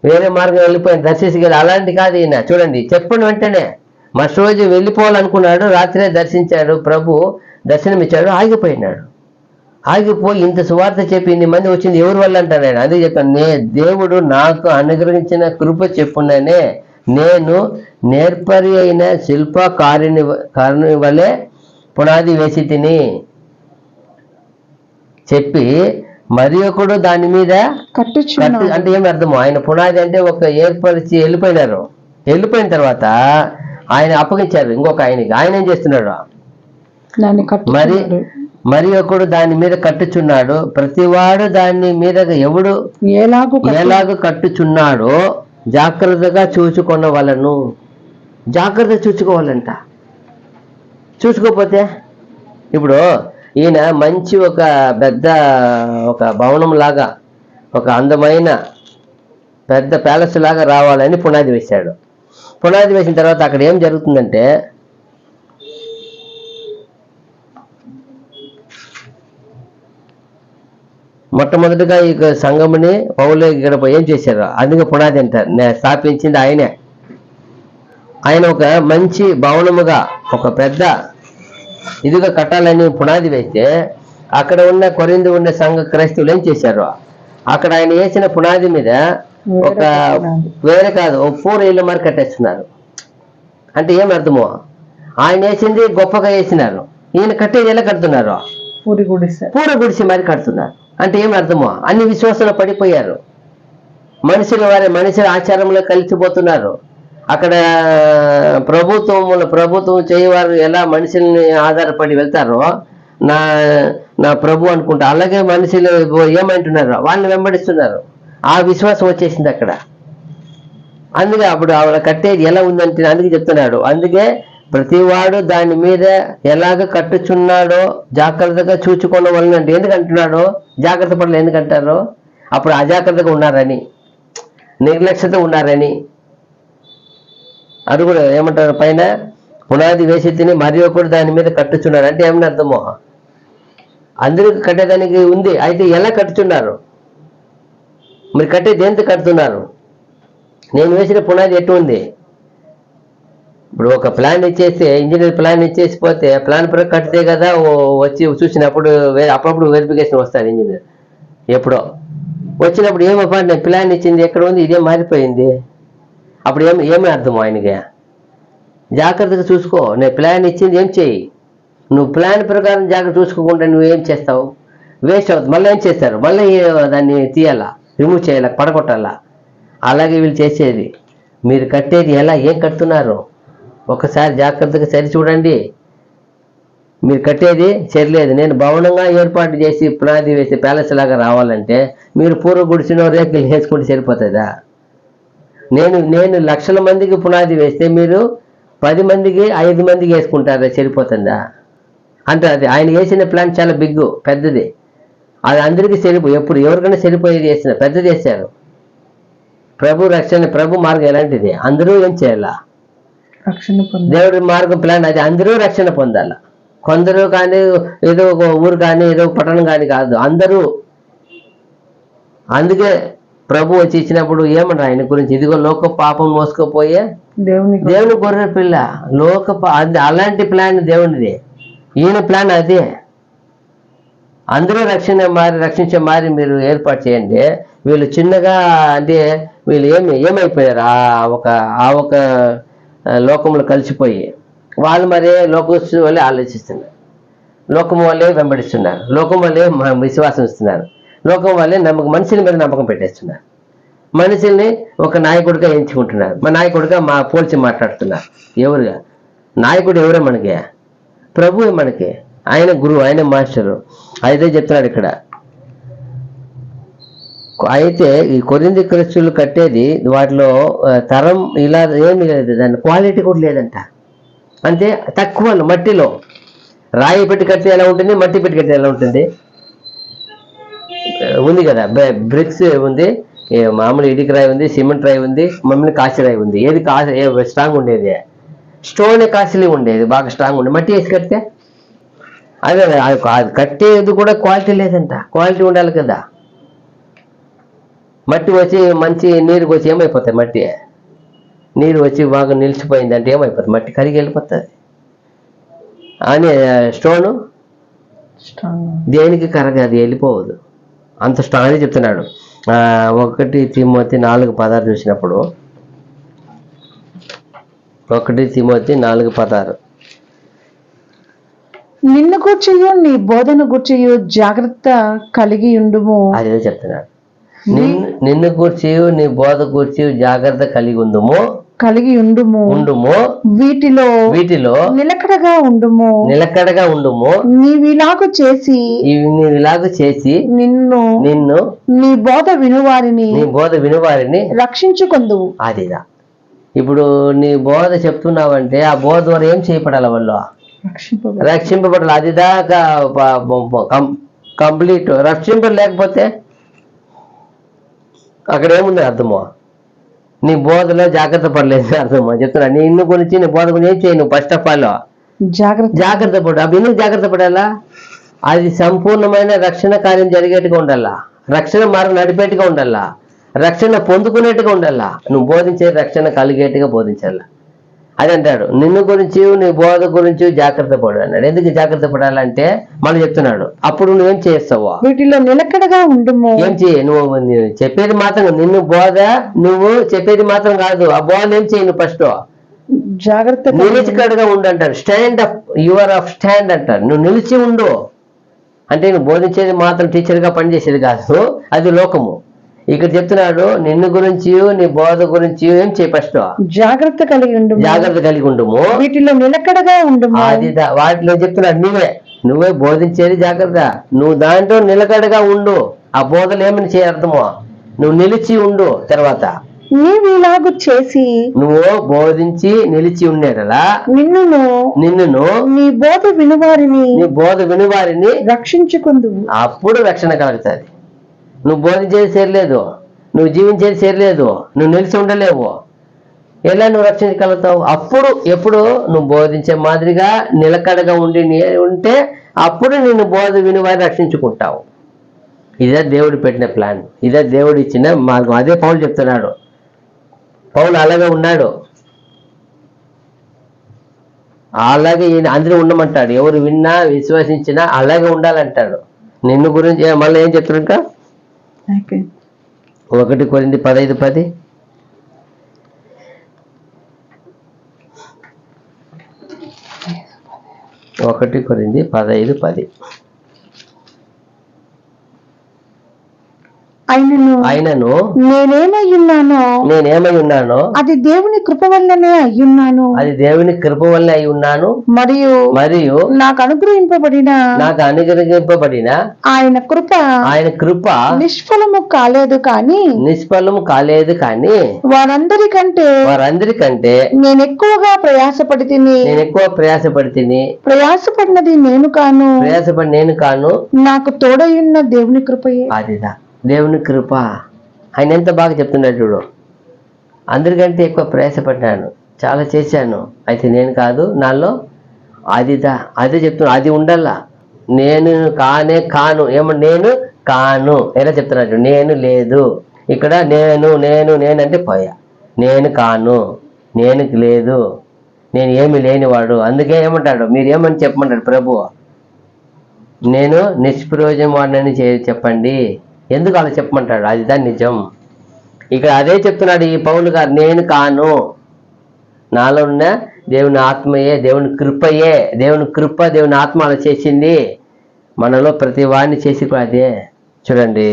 వేరే మార్గం వెళ్ళిపోయిన దర్శించగలి. అలాంటి కాదు ఈయన. చూడండి, చెప్పిన వెంటనే మరుసటి రోజు వెళ్ళిపోవాలనుకున్నాడు. రాత్రే దర్శించాడు ప్రభు, దర్శనమిచ్చాడు, ఆగిపోయినాడు. ఆగిపోయి ఇంత సువార్త చెప్పి ఇన్ని మంది వచ్చింది ఎవరి వల్ల అంటాడు ఆయన. అదే చెప్పాను, దేవుడు నాకు అనుగ్రహించిన కృప చెప్పుననే నేను నేర్పరి అయిన శిల్పకారుని వలె పునాది వేసి తిని చెప్పి, మరి ఒకడు దాని మీద అంటే ఏమి అర్థము? ఆయన పునాది అంటే ఒక ఏర్పరిచి వెళ్ళిపోయిన తర్వాత ఆయన అప్పగించారు ఇంకొక ఆయనకి. ఆయన ఏం చేస్తున్నాడు? మరి ఒకడు దాని మీద కట్టుచున్నాడు. ప్రతివాడు దాని మీద ఎవడు ఎలాగో కట్టుచున్నాడో జాగ్రత్తగా చూసుకోవాలంట. చూసుకోకపోతే ఇప్పుడు ఈయన మంచి ఒక పెద్ద ఒక భవనం లాగా, ఒక అందమైన పెద్ద ప్యాలెస్ లాగా రావాలని పునాది వేశాడు. పునాది వేసిన తర్వాత అక్కడ ఏం జరుగుతుందంటే, మొట్టమొదటిగా ఈ సంఘముని పౌలు ఇక్కడ ఏం చేశారు? అందుకే పునాది అంటారు. స్థాపించింది ఆయనే. ఆయన ఒక మంచి భవనముగా, ఒక పెద్ద ఇదిగా కట్టాలని పునాది వేస్తే, అక్కడ ఉన్న కొరింథీ ఉన్న సంఘ క్రైస్తవులు ఏం చేశారు? అక్కడ ఆయన వేసిన పునాది మీద ఒక వేరే కాదు, ఒక 4 ఇళ్ళ మరి కట్టేస్తున్నారు. అంటే ఏం అర్థమో? ఆయన వేసింది గొప్పగా వేసినారు, ఈయన కట్టేది ఎలా కడుతున్నారు? పూర గుడిసి మరి కడుతున్నారు. అంటే ఏమి అర్థమో, అన్ని విశ్వాసంలో పడిపోయారు, మనుషుల ఆచారంలో కలిసిపోతున్నారు. అక్కడ ప్రభుత్వం చేయవారు ఎలా మనుషుల్ని ఆధారపడి వెళ్తారో, నా ప్రభు అనుకుంటా, అలాగే మనుషులు ఏమంటున్నారు, వాళ్ళని వెంబడిస్తున్నారు. ఆ విశ్వాసం వచ్చేసింది అక్కడ. అందుకే అప్పుడు ఆవిడ కట్టేది ఎలా ఉందంటే, అందుకే చెప్తున్నాడు, అందుకే ప్రతివాడు దాని మీద ఎలాగ కట్టుచున్నాడో జాగ్రత్తగా చూచుకోవడం వలన. అంటే ఎందుకు అంటున్నాడో, జాగ్రత్త పడలేదు ఎందుకంటారో, అప్పుడు అజాగ్రత్తగా ఉన్నారని, నిర్లక్ష్యత ఉన్నారని. అది కూడా ఏమంటారు, పైన పునాది వేసి తిని మరి ఒకడు దాని మీద కట్టుచున్నాడు అంటే ఏమని అర్థమో, అందరూ కట్టేదానికి ఉంది, అయితే ఎలా కట్టుచున్నారు, మీరు కట్టే దేంతో కడుతున్నారు, నేను వేసిన పునాది ఎటు ఉంది. ఇప్పుడు ఒక ప్లాన్ ఇచ్చేస్తే, ఇంజనీర్ ప్లాన్ ఇచ్చేసి పోతే ప్లాన్ ప్రకారం కట్టితే కదా వచ్చి చూసినప్పుడు అప్పుడప్పుడు వెరిఫికేషన్ వస్తాడు ఇంజనీర్. ఎప్పుడో వచ్చినప్పుడు ఏమప్పా నేను ప్లాన్ ఇచ్చింది ఎక్కడ ఉంది, ఇదే మారిపోయింది, అప్పుడు ఏమీ అర్థం ఆయనకి. జాగ్రత్తగా చూసుకో, నేను ప్లాన్ ఇచ్చింది ఏం చేయి, నువ్వు ప్లాన్ ప్రకారం జాగ్రత్త చూసుకోకుండా నువ్వేం చేస్తావు, వేస్ట్ అవుతుంది. మళ్ళీ ఏం చేస్తారు, మళ్ళీ దాన్ని తీయాలా, రిమూవ్ చేయాలా, పడగొట్టాలా. అలాగే వీళ్ళు చేసేది, మీరు కట్టేది ఎలా ఏం కడుతున్నారు ఒకసారి జాగ్రత్తగా సరి చూడండి. మీరు కట్టేది సరిలేదు. నేను భవనంగా ఏర్పాటు చేసి పునాది వేసి ప్యాలెస్ లాగా రావాలంటే మీరు పూర్వ గుడిసిన రేకులు వేసుకుంటే సరిపోతుందా? నేను లక్షల మందికి పునాది వేస్తే మీరు 10 మందికి 5 మందికి వేసుకుంటారా, సరిపోతుందా? అంటే అది ఆయన వేసిన ప్లాన్ చాలా పెద్దది, అది అందరికీ ఎప్పుడు ఎవరికైనా సరిపోయేది వేసిన పెద్దది వేశారు. ప్రభు మార్గం ఎలాంటిది, అందరూ ఏం చేయాలా, దేవుడి మార్గం ప్లాన్ అది, అందరూ రక్షణ పొందాల. కొందరు కానీ ఏదో ఒక ఊరు కానీ ఏదో పట్టణం కానీ కాదు, అందరూ. అందుకే ప్రభు వచ్చి ఇచ్చినప్పుడు ఏమన్నా ఆయన గురించి, ఇదిగో లోక పాపం మోసుకుపోయే దేవుని గొర్రె పిల్ల, అలాంటి ప్లాన్ దేవునిది. ఈయన ప్లాన్ అదే, అందరూ రక్షించే మారి మీరు ఏర్పాటు చేయండి. వీళ్ళు చిన్నగా అంటే వీళ్ళు ఏమైపోయారు, ఆ ఒక లోకంలో కలిసిపోయి వాళ్ళు మరే లోకస్తు వల్లే ఆలోచిస్తున్నారు, లోకం వల్లే వెంబడిస్తున్నారు, లోకం వల్లే విశ్వాసం ఇస్తున్నారు, లోకం వల్లే మనుషుల మీద నమ్మకం పెట్టేస్తున్నారు, మనుషుల్ని ఒక నాయకుడిగా ఎంచుకుంటున్నారు, నాయకుడిగా పోల్చి మాట్లాడుతున్నారు. ఎవరుగా నాయకుడు ఎవరే మనకి, ప్రభువే మనకి, ఆయన గురువు, ఆయన మాస్టరు. అయితే చెప్తున్నాడు ఇక్కడ. అయితే ఈ కొరింథీ క్రైస్తవులు కట్టేది వాటిలో తరం ఇలా ఏమీ లేదు, దాని క్వాలిటీ కూడా లేదంట. అంటే తక్కువ మట్టిలో రాయి పెట్టి కడితే ఎలా ఉంటుంది, మట్టి పెట్టి కడితే ఎలా ఉంటుంది, ఉంది కదా, బ్రిక్స్ ఉంది, మామూలు ఇటుక రాయి ఉంది, సిమెంట్ రాయి ఉంది, మామూలు కాసి రాయి ఉంది. ఏది స్ట్రాంగ్ ఉండేది, స్టోన్ కాస్ట్లీ ఉండేది, బాగా స్ట్రాంగ్ ఉండేది. మట్టి వేసి కడితే అదే కట్టేది కూడా క్వాలిటీ లేదంట, క్వాలిటీ ఉండాలి కదా. మట్టి వచ్చి మంచి నీరుకి వచ్చి ఏమైపోతాయి, మట్టి నీరు వచ్చి బాగా నిలిచిపోయింది అంటే ఏమైపోతుంది, మట్టి కరిగి వెళ్ళిపోతుంది. అని స్టోను దేనికి కరగదు, వెళ్ళిపోవద్దు, అంత స్ట్రాంగ్ అని చెప్తున్నాడు. 1 తిమోతి 4:16 చూసినప్పుడు, 1 తిమోతి 4:16 నిన్ను కూర్చొని నీ బోధన కూర్చొని జాగ్రత్త కలిగి ఉండుము. అదే చెప్తున్నాడు, నిన్ను కూర్చి నీ బోధ కూర్చి జాగ్రత్త కలిగి ఉండుము, వీటిలో నిలకడగా ఉండుము, నీవిలాగు చేసి నిన్ను నీ బోధ వినువారిని రక్షించుకొందువు. అదిదా ఇప్పుడు నీ బోధ చెప్తున్నావంటే ఆ బోధ ద్వారా ఏం చేయబడాలి, వాళ్ళు రక్షింపబడాలి. అది దాకా కంప్లీట్ రక్షింపలేకపోతే అక్కడ ఏముంది అర్థమో, నీ బోధలో జాగ్రత్త పడలేదు అర్థమో. చెప్తున్నా, నిన్ను గురించి నీ బోధ గురించి ఏం చేయి, నువ్వు ఫస్ట్ ఆఫ్ ఆల్ జాగ్రత్త పడు. అవి ఎందుకు జాగ్రత్త పడాలా, అది సంపూర్ణమైన రక్షణ కార్యం జరిగేట్టుగా ఉండాలా, రక్షణ మార్గం నడిపేట్టుగా ఉండాలా, రక్షణ పొందుకునేట్టుగా ఉండాలా, నువ్వు బోధించే రక్షణ కలిగేట్టుగా బోధించాలా. అది అంటాడు, నిన్ను గురించి నీ బోధ గురించి జాగ్రత్త పడు అన్నాడు. ఎందుకు జాగ్రత్త పడాలంటే మళ్ళీ చెప్తున్నాడు, అప్పుడు నువ్వేం చేస్తావు, వీటిలో నిలకడగా ఉండుము. ఏం చేయి, నువ్వు చెప్పేది మాత్రం, నువ్వు చెప్పేది మాత్రం కాదు, ఆ బోధ ఏం చేయి, నువ్వు ఫస్ట్ జాగ్రత్త నిలిచికడగా ఉండు అంటాడు. Stand up, your of stand అంటాడు, నువ్వు నిలిచి ఉండు. అంటే నువ్వు బోధించేది మాత్రం టీచర్గా పనిచేసేది కాదు, అది లోకము. ఇక్కడ చెప్తున్నాడు నిన్ను గురించి నీ బోధ గురించి ఏం చేయి, ఫస్ట్ జాగ్రత్త కలిగి ఉండుము, వీటిలో నిలకడగా ఉండుము. అది వాటిలో చెప్తున్నాడు నువ్వే బోధించేది జాగ్రత్త, నువ్వు దాంట్లో నిలకడగా ఉండు. ఆ బోధలు ఏమని చేయ అర్థమో, నువ్వు నిలిచి ఉండు. తర్వాత నీవు ఇలాగ చేసి నువ్వు బోధించి నిలిచి ఉండేటలా నిన్ను నీ బోధ వినువారిని రక్షించుకుందు. అప్పుడు రక్షణ కలుగుతుంది. నువ్వు బోధించేది సేరలేదు, నువ్వు జీవించేది సేరలేదు, నువ్వు నిలిచి ఉండలేవు, ఎలా నువ్వు రక్షించగలుగుతావు? అప్పుడు ఎప్పుడు నువ్వు బోధించే మాదిరిగా నిలకడగా ఉంటే అప్పుడు నిన్ను బోధ వినువారిని రక్షించుకుంటావు. ఇదే దేవుడు పెట్టిన ప్లాన్, ఇదే దేవుడు ఇచ్చిన మార్గం. అదే పౌలు చెప్తున్నాడు. పౌలు అలాగే ఉన్నాడు, అలాగే అందరూ ఉండమంటాడు. ఎవరు విన్నా విశ్వసించినా అలాగే ఉండాలంటాడు. నిన్ను గురించి మళ్ళీ ఏం చెప్తున్నా 1 కొరింథీ 15:10. 1 కొరింథీ 15:10. ఆయనను నేనేమై ఉన్నానో అది దేవుని కృప వల్లనే అయి ఉన్నాను, మరియు నాకు అనుగ్రహింపబడిన ఆయన కృప నిష్ఫలము కాలేదు కానీ వారందరికంటే నేను ఎక్కువగా ప్రయాసపడి తిని ప్రయాసపడినది నేను కాను, నాకు తోడయున్న దేవుని కృపయే. అదిదా దేవుని కృప. ఆయన ఎంత బాగా చెప్తున్నాడు చూడు. అందరికంటే ఎక్కువ ప్రయాసపడ్డాను, చాలా చేశాను, అయితే నేను కాదు, నాలో అదే చెప్తున్నా. అది ఉండాలా. నేను కాను నేను కాను ఎలా చెప్తున్నాడు. నేను లేదు ఇక్కడ, నేను అంటే పోయా, నేను కాను, నేను లేదు, నేను ఏమి లేనివాడు. అందుకే ఏమంటాడు, మీరు ఏమని చెప్పమంటాడు ప్రభు, నేను నిష్ప్రయోజనం వాడినని చెప్పండి. ఎందుకు అలా చెప్పమంటాడు, అది నిజం. ఇక్కడ అదే చెప్తున్నాడు ఈ పౌలు గారు. నేను కాను, నాలో ఉన్న దేవుని ఆత్మయే, దేవుని కృపయే, దేవుని ఆత్మ అలా చేసింది. మనలో ప్రతి వాడిని చేసి కూడా అదే. చూడండి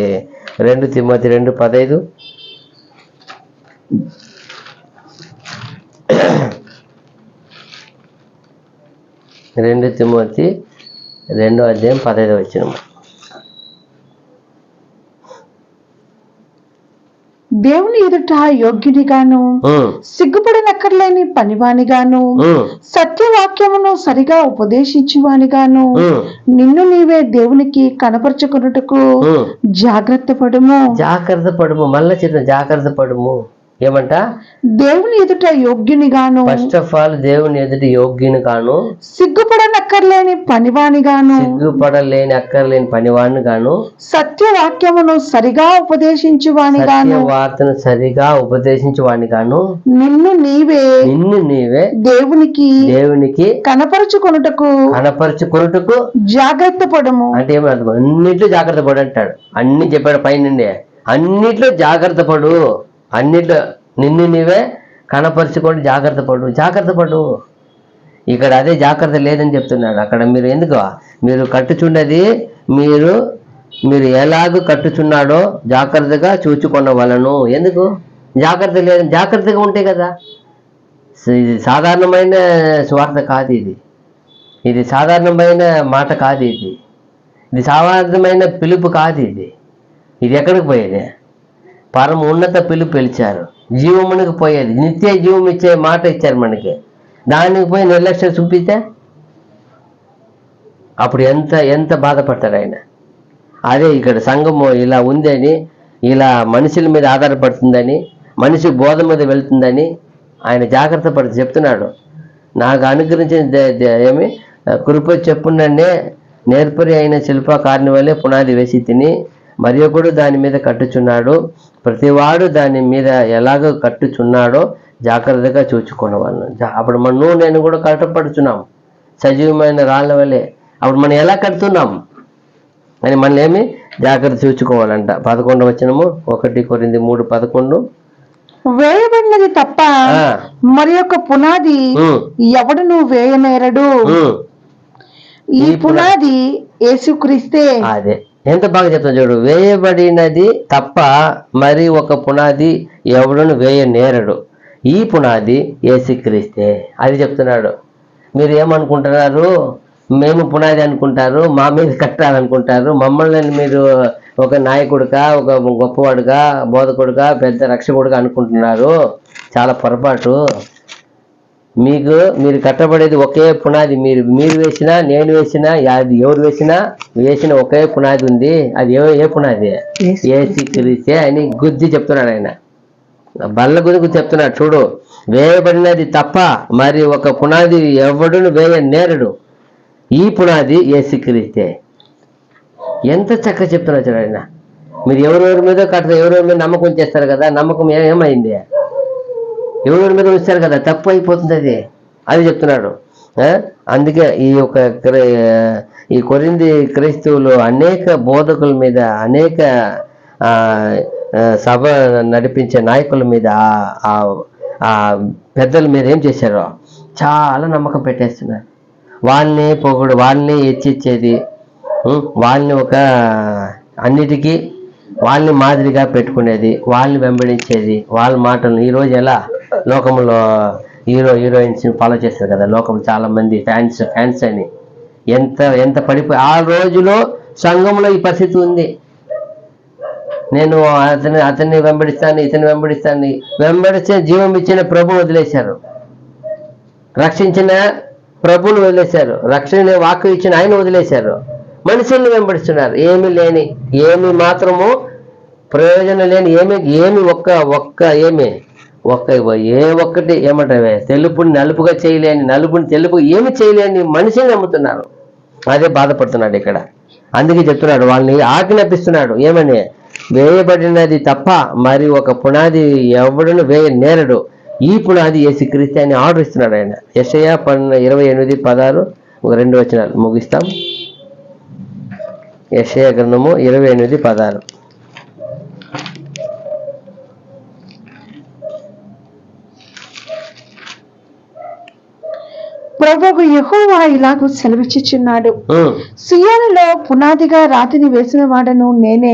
2 తిమోతి 2:15. 2 తిమోతి 2:15. దేవుని ఎదుట యోగ్యునిగాను, సిగ్గుపడనక్కర్లేని పనివానిగాను, సత్యవాక్యమును సరిగా ఉపదేశించువానిగాను నిన్ను నీవే దేవునికి కనపరుచుకున్నట్టుకు జాగ్రత్త పడుము. మళ్ళా చిన్న జాగ్రత్త పడుము. ఏమంట, దేవుని ఎదుట యోగ్యునిగాను, ఫస్ట్ ఆఫ్ ఆల్ దేవుని ఎదుట యోగ్యునిగాను, సిగ్గుపడనక్కర్లేని పనివానిగాను, సత్యవాక్యమును సరిగా ఉపదేశించువానిగాను నిన్ను నీవే దేవునికి కనపరుచుకొనుటకు జాగ్రత్త పడుము. అంటే ఏమర్థం, అన్నిట్లో జాగ్రత్త పడు అంటాడు. అన్ని చెప్పాడు పైన, అన్నిట్లో జాగ్రత్త పడు, అన్నిట్లో నిన్ను నీవే కనపరుచుకోండి, జాగ్రత్త పడు. ఇక్కడ అదే జాగ్రత్త లేదని చెప్తున్నాడు. అక్కడ మీరు ఎందుకు, మీరు కట్టుచున్నది మీరు ఎలాగూ కట్టుచున్నాడో జాగ్రత్తగా చూచుకున్న వలను. ఎందుకు జాగ్రత్త లేదు, జాగ్రత్తగా ఉంటే కదా. ఇది సాధారణమైన స్వార్థ కాదు, ఇది సాధారణమైన మాట కాదు, ఇది సాధారణమైన పిలుపు కాదు, ఇది ఎక్కడికి పోయేది, పరమ ఉన్నత పిలుపు పిలిచారు, జీవమునికి పోయేది, నిత్య జీవం ఇచ్చే మాట ఇచ్చారు మనకి. దానికి పోయి నిర్లక్ష్యం చూపిస్తే అప్పుడు ఎంత బాధపడతారు ఆయన. అదే ఇక్కడ సంఘము ఇలా ఉందని, ఇలా మనుషుల మీద ఆధారపడుతుందని, మనిషి బోధ మీద వెళ్తుందని ఆయన జాగ్రత్త పడుతూ చెప్తున్నాడు. నాకు అనుగ్రహించిన ఏమి కృప చెప్పునన్నే నేర్పరి అయిన శిల్పకారుని వల్లే పునాది వేసి తిని మరి ఒకడు దాని మీద కట్టుచున్నాడు, ప్రతివాడు దాని మీద ఎలాగో కట్టుచున్నాడో జాగ్రత్తగా చూచుకునేవాళ్ళం. అప్పుడు నేను కూడా కట్టపడుచున్నాం సజీవమైన రాళ్ళ వల్లే. అప్పుడు మనం ఎలా కడుతున్నాం అని మనం ఏమి జాగ్రత్త చూచుకోవాలంట. 11వ వచనము 1 కొరింథీ 3:11. వేయబడినది తప్ప మరి యొక్క పునాది ఎవడును వేయనేరడు. ఈ పునాది యేసుక్రీస్తే. అదే ఎంత బాగా చెప్తాను చూడు, వేయబడినది తప్ప మరి ఒక పునాది ఎవడును వేయనేరడు, ఈ పునాది యేసుక్రీస్తే. అది చెప్తున్నాడు. మీరు ఏమనుకుంటున్నారు, మేము పునాది అనుకుంటారు, మా మీద కట్టాలనుకుంటారు, మమ్మల్ని మీరు ఒక నాయకుడిగా, ఒక గొప్పవాడుగా, బోధకుడుగా, పెద్ద రక్షకుడుగా అనుకుంటున్నారు. చాలా పొరపాటు. మీరు కట్టబడేది ఒకే పునాది. మీరు వేసినా, నేను వేసినా, అది ఎవరు వేసిన ఒకే పునాది ఉంది. అది ఏ పునాది? యేసుక్రీస్తే అని గుద్ది చెప్తున్నాడు ఆయన. బల్ల గురించి చెప్తున్నాడు చూడు, వేయబడినది తప్ప మరి ఒక పునాది ఎవడును వేయనేరడు, ఈ పునాది యేసుక్రీస్తే. ఎంత చక్కగా చెప్తున్నారు చూడు ఆయన. మీరు ఎవరెవరి మీద కడతారు, ఎవరెవరి మీద నమ్మకం చేస్తారు కదా, నమ్మకం ఏమైంది? ఎవరెవరి మీద ఉంచారు కదా, తప్పు అయిపోతుంది. అది చెప్తున్నాడు. అందుకే ఈ కొరింథీ క్రైస్తవులు అనేక బోధకుల మీద, అనేక సభ నడిపించే నాయకుల మీద, ఆ పెద్దల మీద ఏం చేశారో చాలా నమ్మకం పెట్టేస్తున్నారు. వాళ్ళని పొగుడు, వాళ్ళని హెచ్చిచ్చేది, వాళ్ళని అన్నిటికీ వాళ్ళని మాదిరిగా పెట్టుకునేది, వాళ్ళని వెంబడించేది, వాళ్ళ మాటలను. ఈరోజు ఎలా లోకంలో హీరోయిన్స్ ఫాలో చేస్తారు కదా లోకం, చాలా మంది ఫ్యాన్స్ అని ఎంత పడిపోయి. ఆ రోజులో సంఘంలో ఈ పరిస్థితి ఉంది. నేను అతన్ని వెంబడిస్తాను, ఇతన్ని వెంబడిస్తే జీవం ఇచ్చిన ప్రభువు వదిలేశారు, రక్షించిన ప్రభువును వదిలేశారు, రక్షణ వాక్కు ఇచ్చిన ఆయన వదిలేశారు. మనుషుల్ని వెంబడిస్తున్నారు. ఏమి మాత్రము ప్రయోజనం లేని, ఒక్కటి ఏమంటావే, తెలుపుని నలుపుగా చేయలేని, నలుపుని తెలుపు ఏమి చేయలేని మనిషిని నమ్ముతున్నారు. అదే బాధపడుతున్నాడు ఇక్కడ. అందుకే చెప్తున్నాడు, వాళ్ళని ఆజ్ఞాపిస్తున్నాడు. ఏమని? వేయబడినది తప్ప మరి ఒక పునాది ఎవడును వేయనేరడు, ఈ పునాది యేసుక్రీస్తే అని ఆర్డర్ ఇస్తున్నాడు ఆయన. యెషయా 28:16 2 వచనాలు ముగిస్తాం. యెషయా గ్రంథము 28:16. ప్రభువు యెహోవా ఇలాగూ సెలవిచ్చుచున్నాడు, సియోనులో పునాదిగా రాతిని వేసిన వాడను నేనే.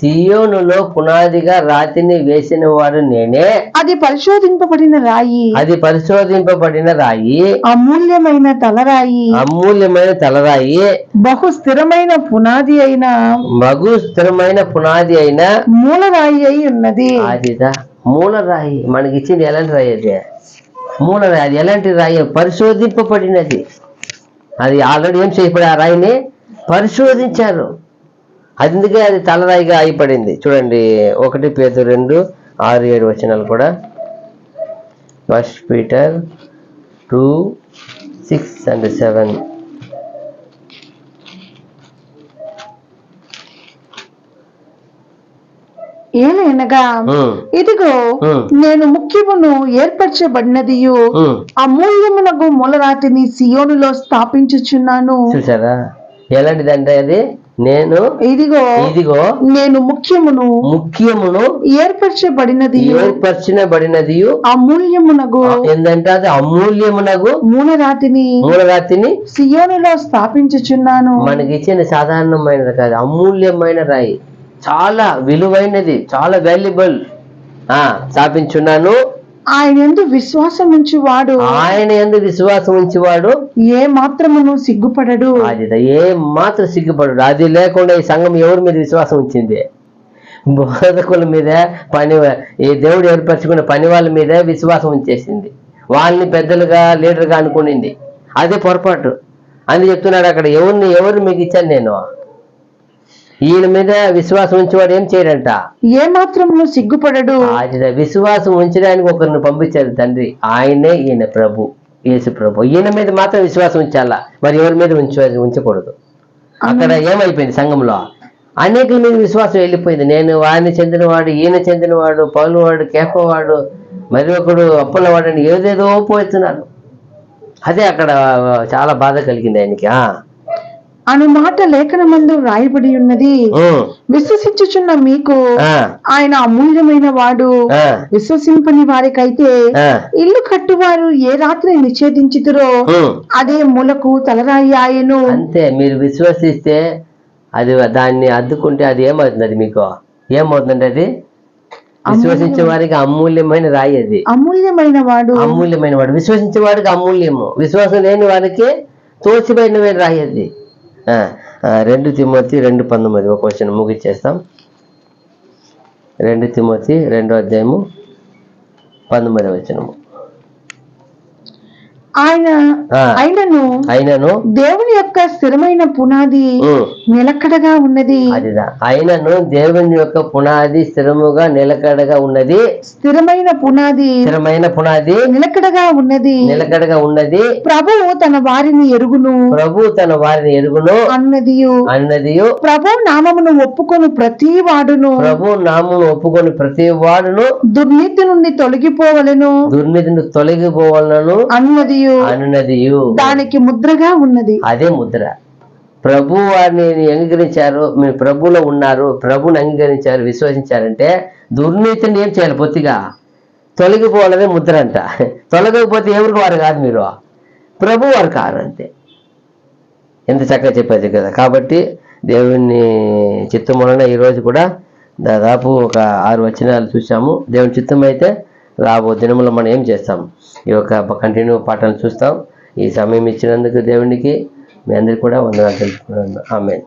సియోనులో పునాదిగా రాతిని వేసిన వాడు నేనే. అది పరిశోధింపబడిన రాయి, అమూల్యమైన తలరాయి, బహు స్థిరమైన పునాది అయిన మూలరాయి అయి ఉన్నది. అదిదా మూలరాయి. మనకి ఇచ్చింది ఎలాంటి రాయి? అది మూలరాయి. అది ఎలాంటి రాయి? పరిశోధింపబడినది. అది ఆల్రెడీ ఏం చేయబడి ఆ రాయిని పరిశోధించారు. అందుకే అది తలరాయిగా అయిపడింది. చూడండి 1 పేతురు 2:6-7 వచనాలు కూడా. 1 Peter 2:6-7. ఏలైనగా ఇదిగో నేను ముఖ్యమును ఏర్పరచబడినదియు అమూల్యమునగు మూలరాతిని సియోనులో స్థాపించుచున్నాను. చూసారా ఎలాంటిదంటే అది? ఇదిగో నేను ముఖ్యమును ఏర్పరచబడినది అమూల్యమునగు. ఏంటంటే అది అమూల్యమునగు మూలరాతిని సియోనులో స్థాపించుచున్నాను. మనకి ఇచ్చిన సాధారణమైనది కాదు, అమూల్యమైన రాయి, చాలా విలువైనది, చాలా వాల్యుబుల్. స్థాపించున్నాను. ఆయన యందు విశ్వాసం ఉంచువాడు ఏ మాత్రమును సిగ్గుపడడు. అది లేకుండా ఈ సంఘం ఎవరి మీద విశ్వాసం ఉంచింది? బోధకుల మీద, ఈ దేవుడు ఏర్పరచుకున్న పని వాళ్ళ మీద విశ్వాసం ఉంచేసింది. వాళ్ళని పెద్దలుగా, లీడర్గా అనుకునింది. అదే పొరపాటు. అని చెప్తున్నాడు అక్కడ. ఎవరు మీకు ఇచ్చాను నేను? ఈయన మీద విశ్వాసం ఉంచేవాడు ఏం చేయడంట? ఏ మాత్రము సిగ్గుపడడు. విశ్వాసం ఉంచడానికి ఒకరిని పంపించారు తండ్రి, ఆయనే ఈయన ప్రభు, యేసు ప్రభు. ఈయన మీద మాత్రం విశ్వాసం ఉంచాలా, మరి ఎవరి మీద ఉంచకూడదు. అక్కడ ఏమైపోయింది? సంఘంలో అనేకుల మీద విశ్వాసం వెళ్ళిపోయింది. నేను ఆయన చెందినవాడు, ఈయన చెందినవాడు, పౌలువాడు, కేఫవాడు, మరి ఒకడు అప్పులవాడు అని ఏదేదో పోతున్నారు. అదే అక్కడ చాలా బాధ కలిగింది ఆయనకి. అను మాట లేఖనమందు రాయబడి ఉన్నది. విశ్వసించుచున్న మీకు ఆయన అమూల్యమైన వాడు. విశ్వసింపని వారికైతే ఇల్లు కట్టువారు ఏ రాత్రి నిషేధించుతురో అదే మూలకు తలరాయి ఆయను. అంతే, మీరు విశ్వసిస్తే అది దాన్ని అద్దుకుంటే అది ఏమవుతుంది? అది మీకు ఏమవుతుందంటే అది విశ్వసించే వారికి అమూల్యమైన రాయి. అది అమూల్యమైన వాడు, అమూల్యమైన వాడు. విశ్వసించే వాడికి అమూల్యము, విశ్వాసం లేని వారికి తోసిపోయిన రాయి అది. 2 తిమోతి 2:19 ఒక వచనం ముగిచ్చేస్తాం. 2 తిమోతి 2వ అధ్యాయము 19వ వచనము. ఆయనను దేవుని యొక్క స్థిరమైన పునాది నిలకడగా ఉన్నది. ఆయనను దేవుని యొక్క పునాది స్థిరముగా నిలకడగా ఉన్నది. స్థిరమైన పునాది నిలకడగా ఉన్నది. ప్రభువు తన వారిని ఎరుగును అన్నది. ప్రభు నామమును ఒప్పుకొని ప్రతి వాడును దుర్నీతి నుండి తొలగిపోవలను అన్నది దానికి ముద్రగా ఉన్నది. అదే ముద్ర. ప్రభు వారిని అంగీకరించారు, మీరు ప్రభులో ఉన్నారు, ప్రభుని అంగీకరించారు, విశ్వసించారంటే దుర్నీతిని ఏం చేయాలి? పొత్తిగా తొలగిపోవాలనే ముద్ర అంట. తొలగకపోతే ఎవరికి వారు కాదు, మీరు ప్రభు వారు కారు, అంతే. ఎంత చక్కగా చెప్పేది కదా. కాబట్టి దేవుని చిత్తం వలన ఈరోజు కూడా దాదాపు ఒక 6 వచనాలు చూసాము. దేవుని చిత్తం అయితే రాబో దినములో మనం ఏం చేస్తాం? ఈ యొక్క కంటిన్యూ పాఠాలు చూస్తాం. ఈ సమయం ఇచ్చినందుకు దేవునికి మీ అందరికీ కూడా వందనాలు తెలుపుతున్నాను. ఆమేన్.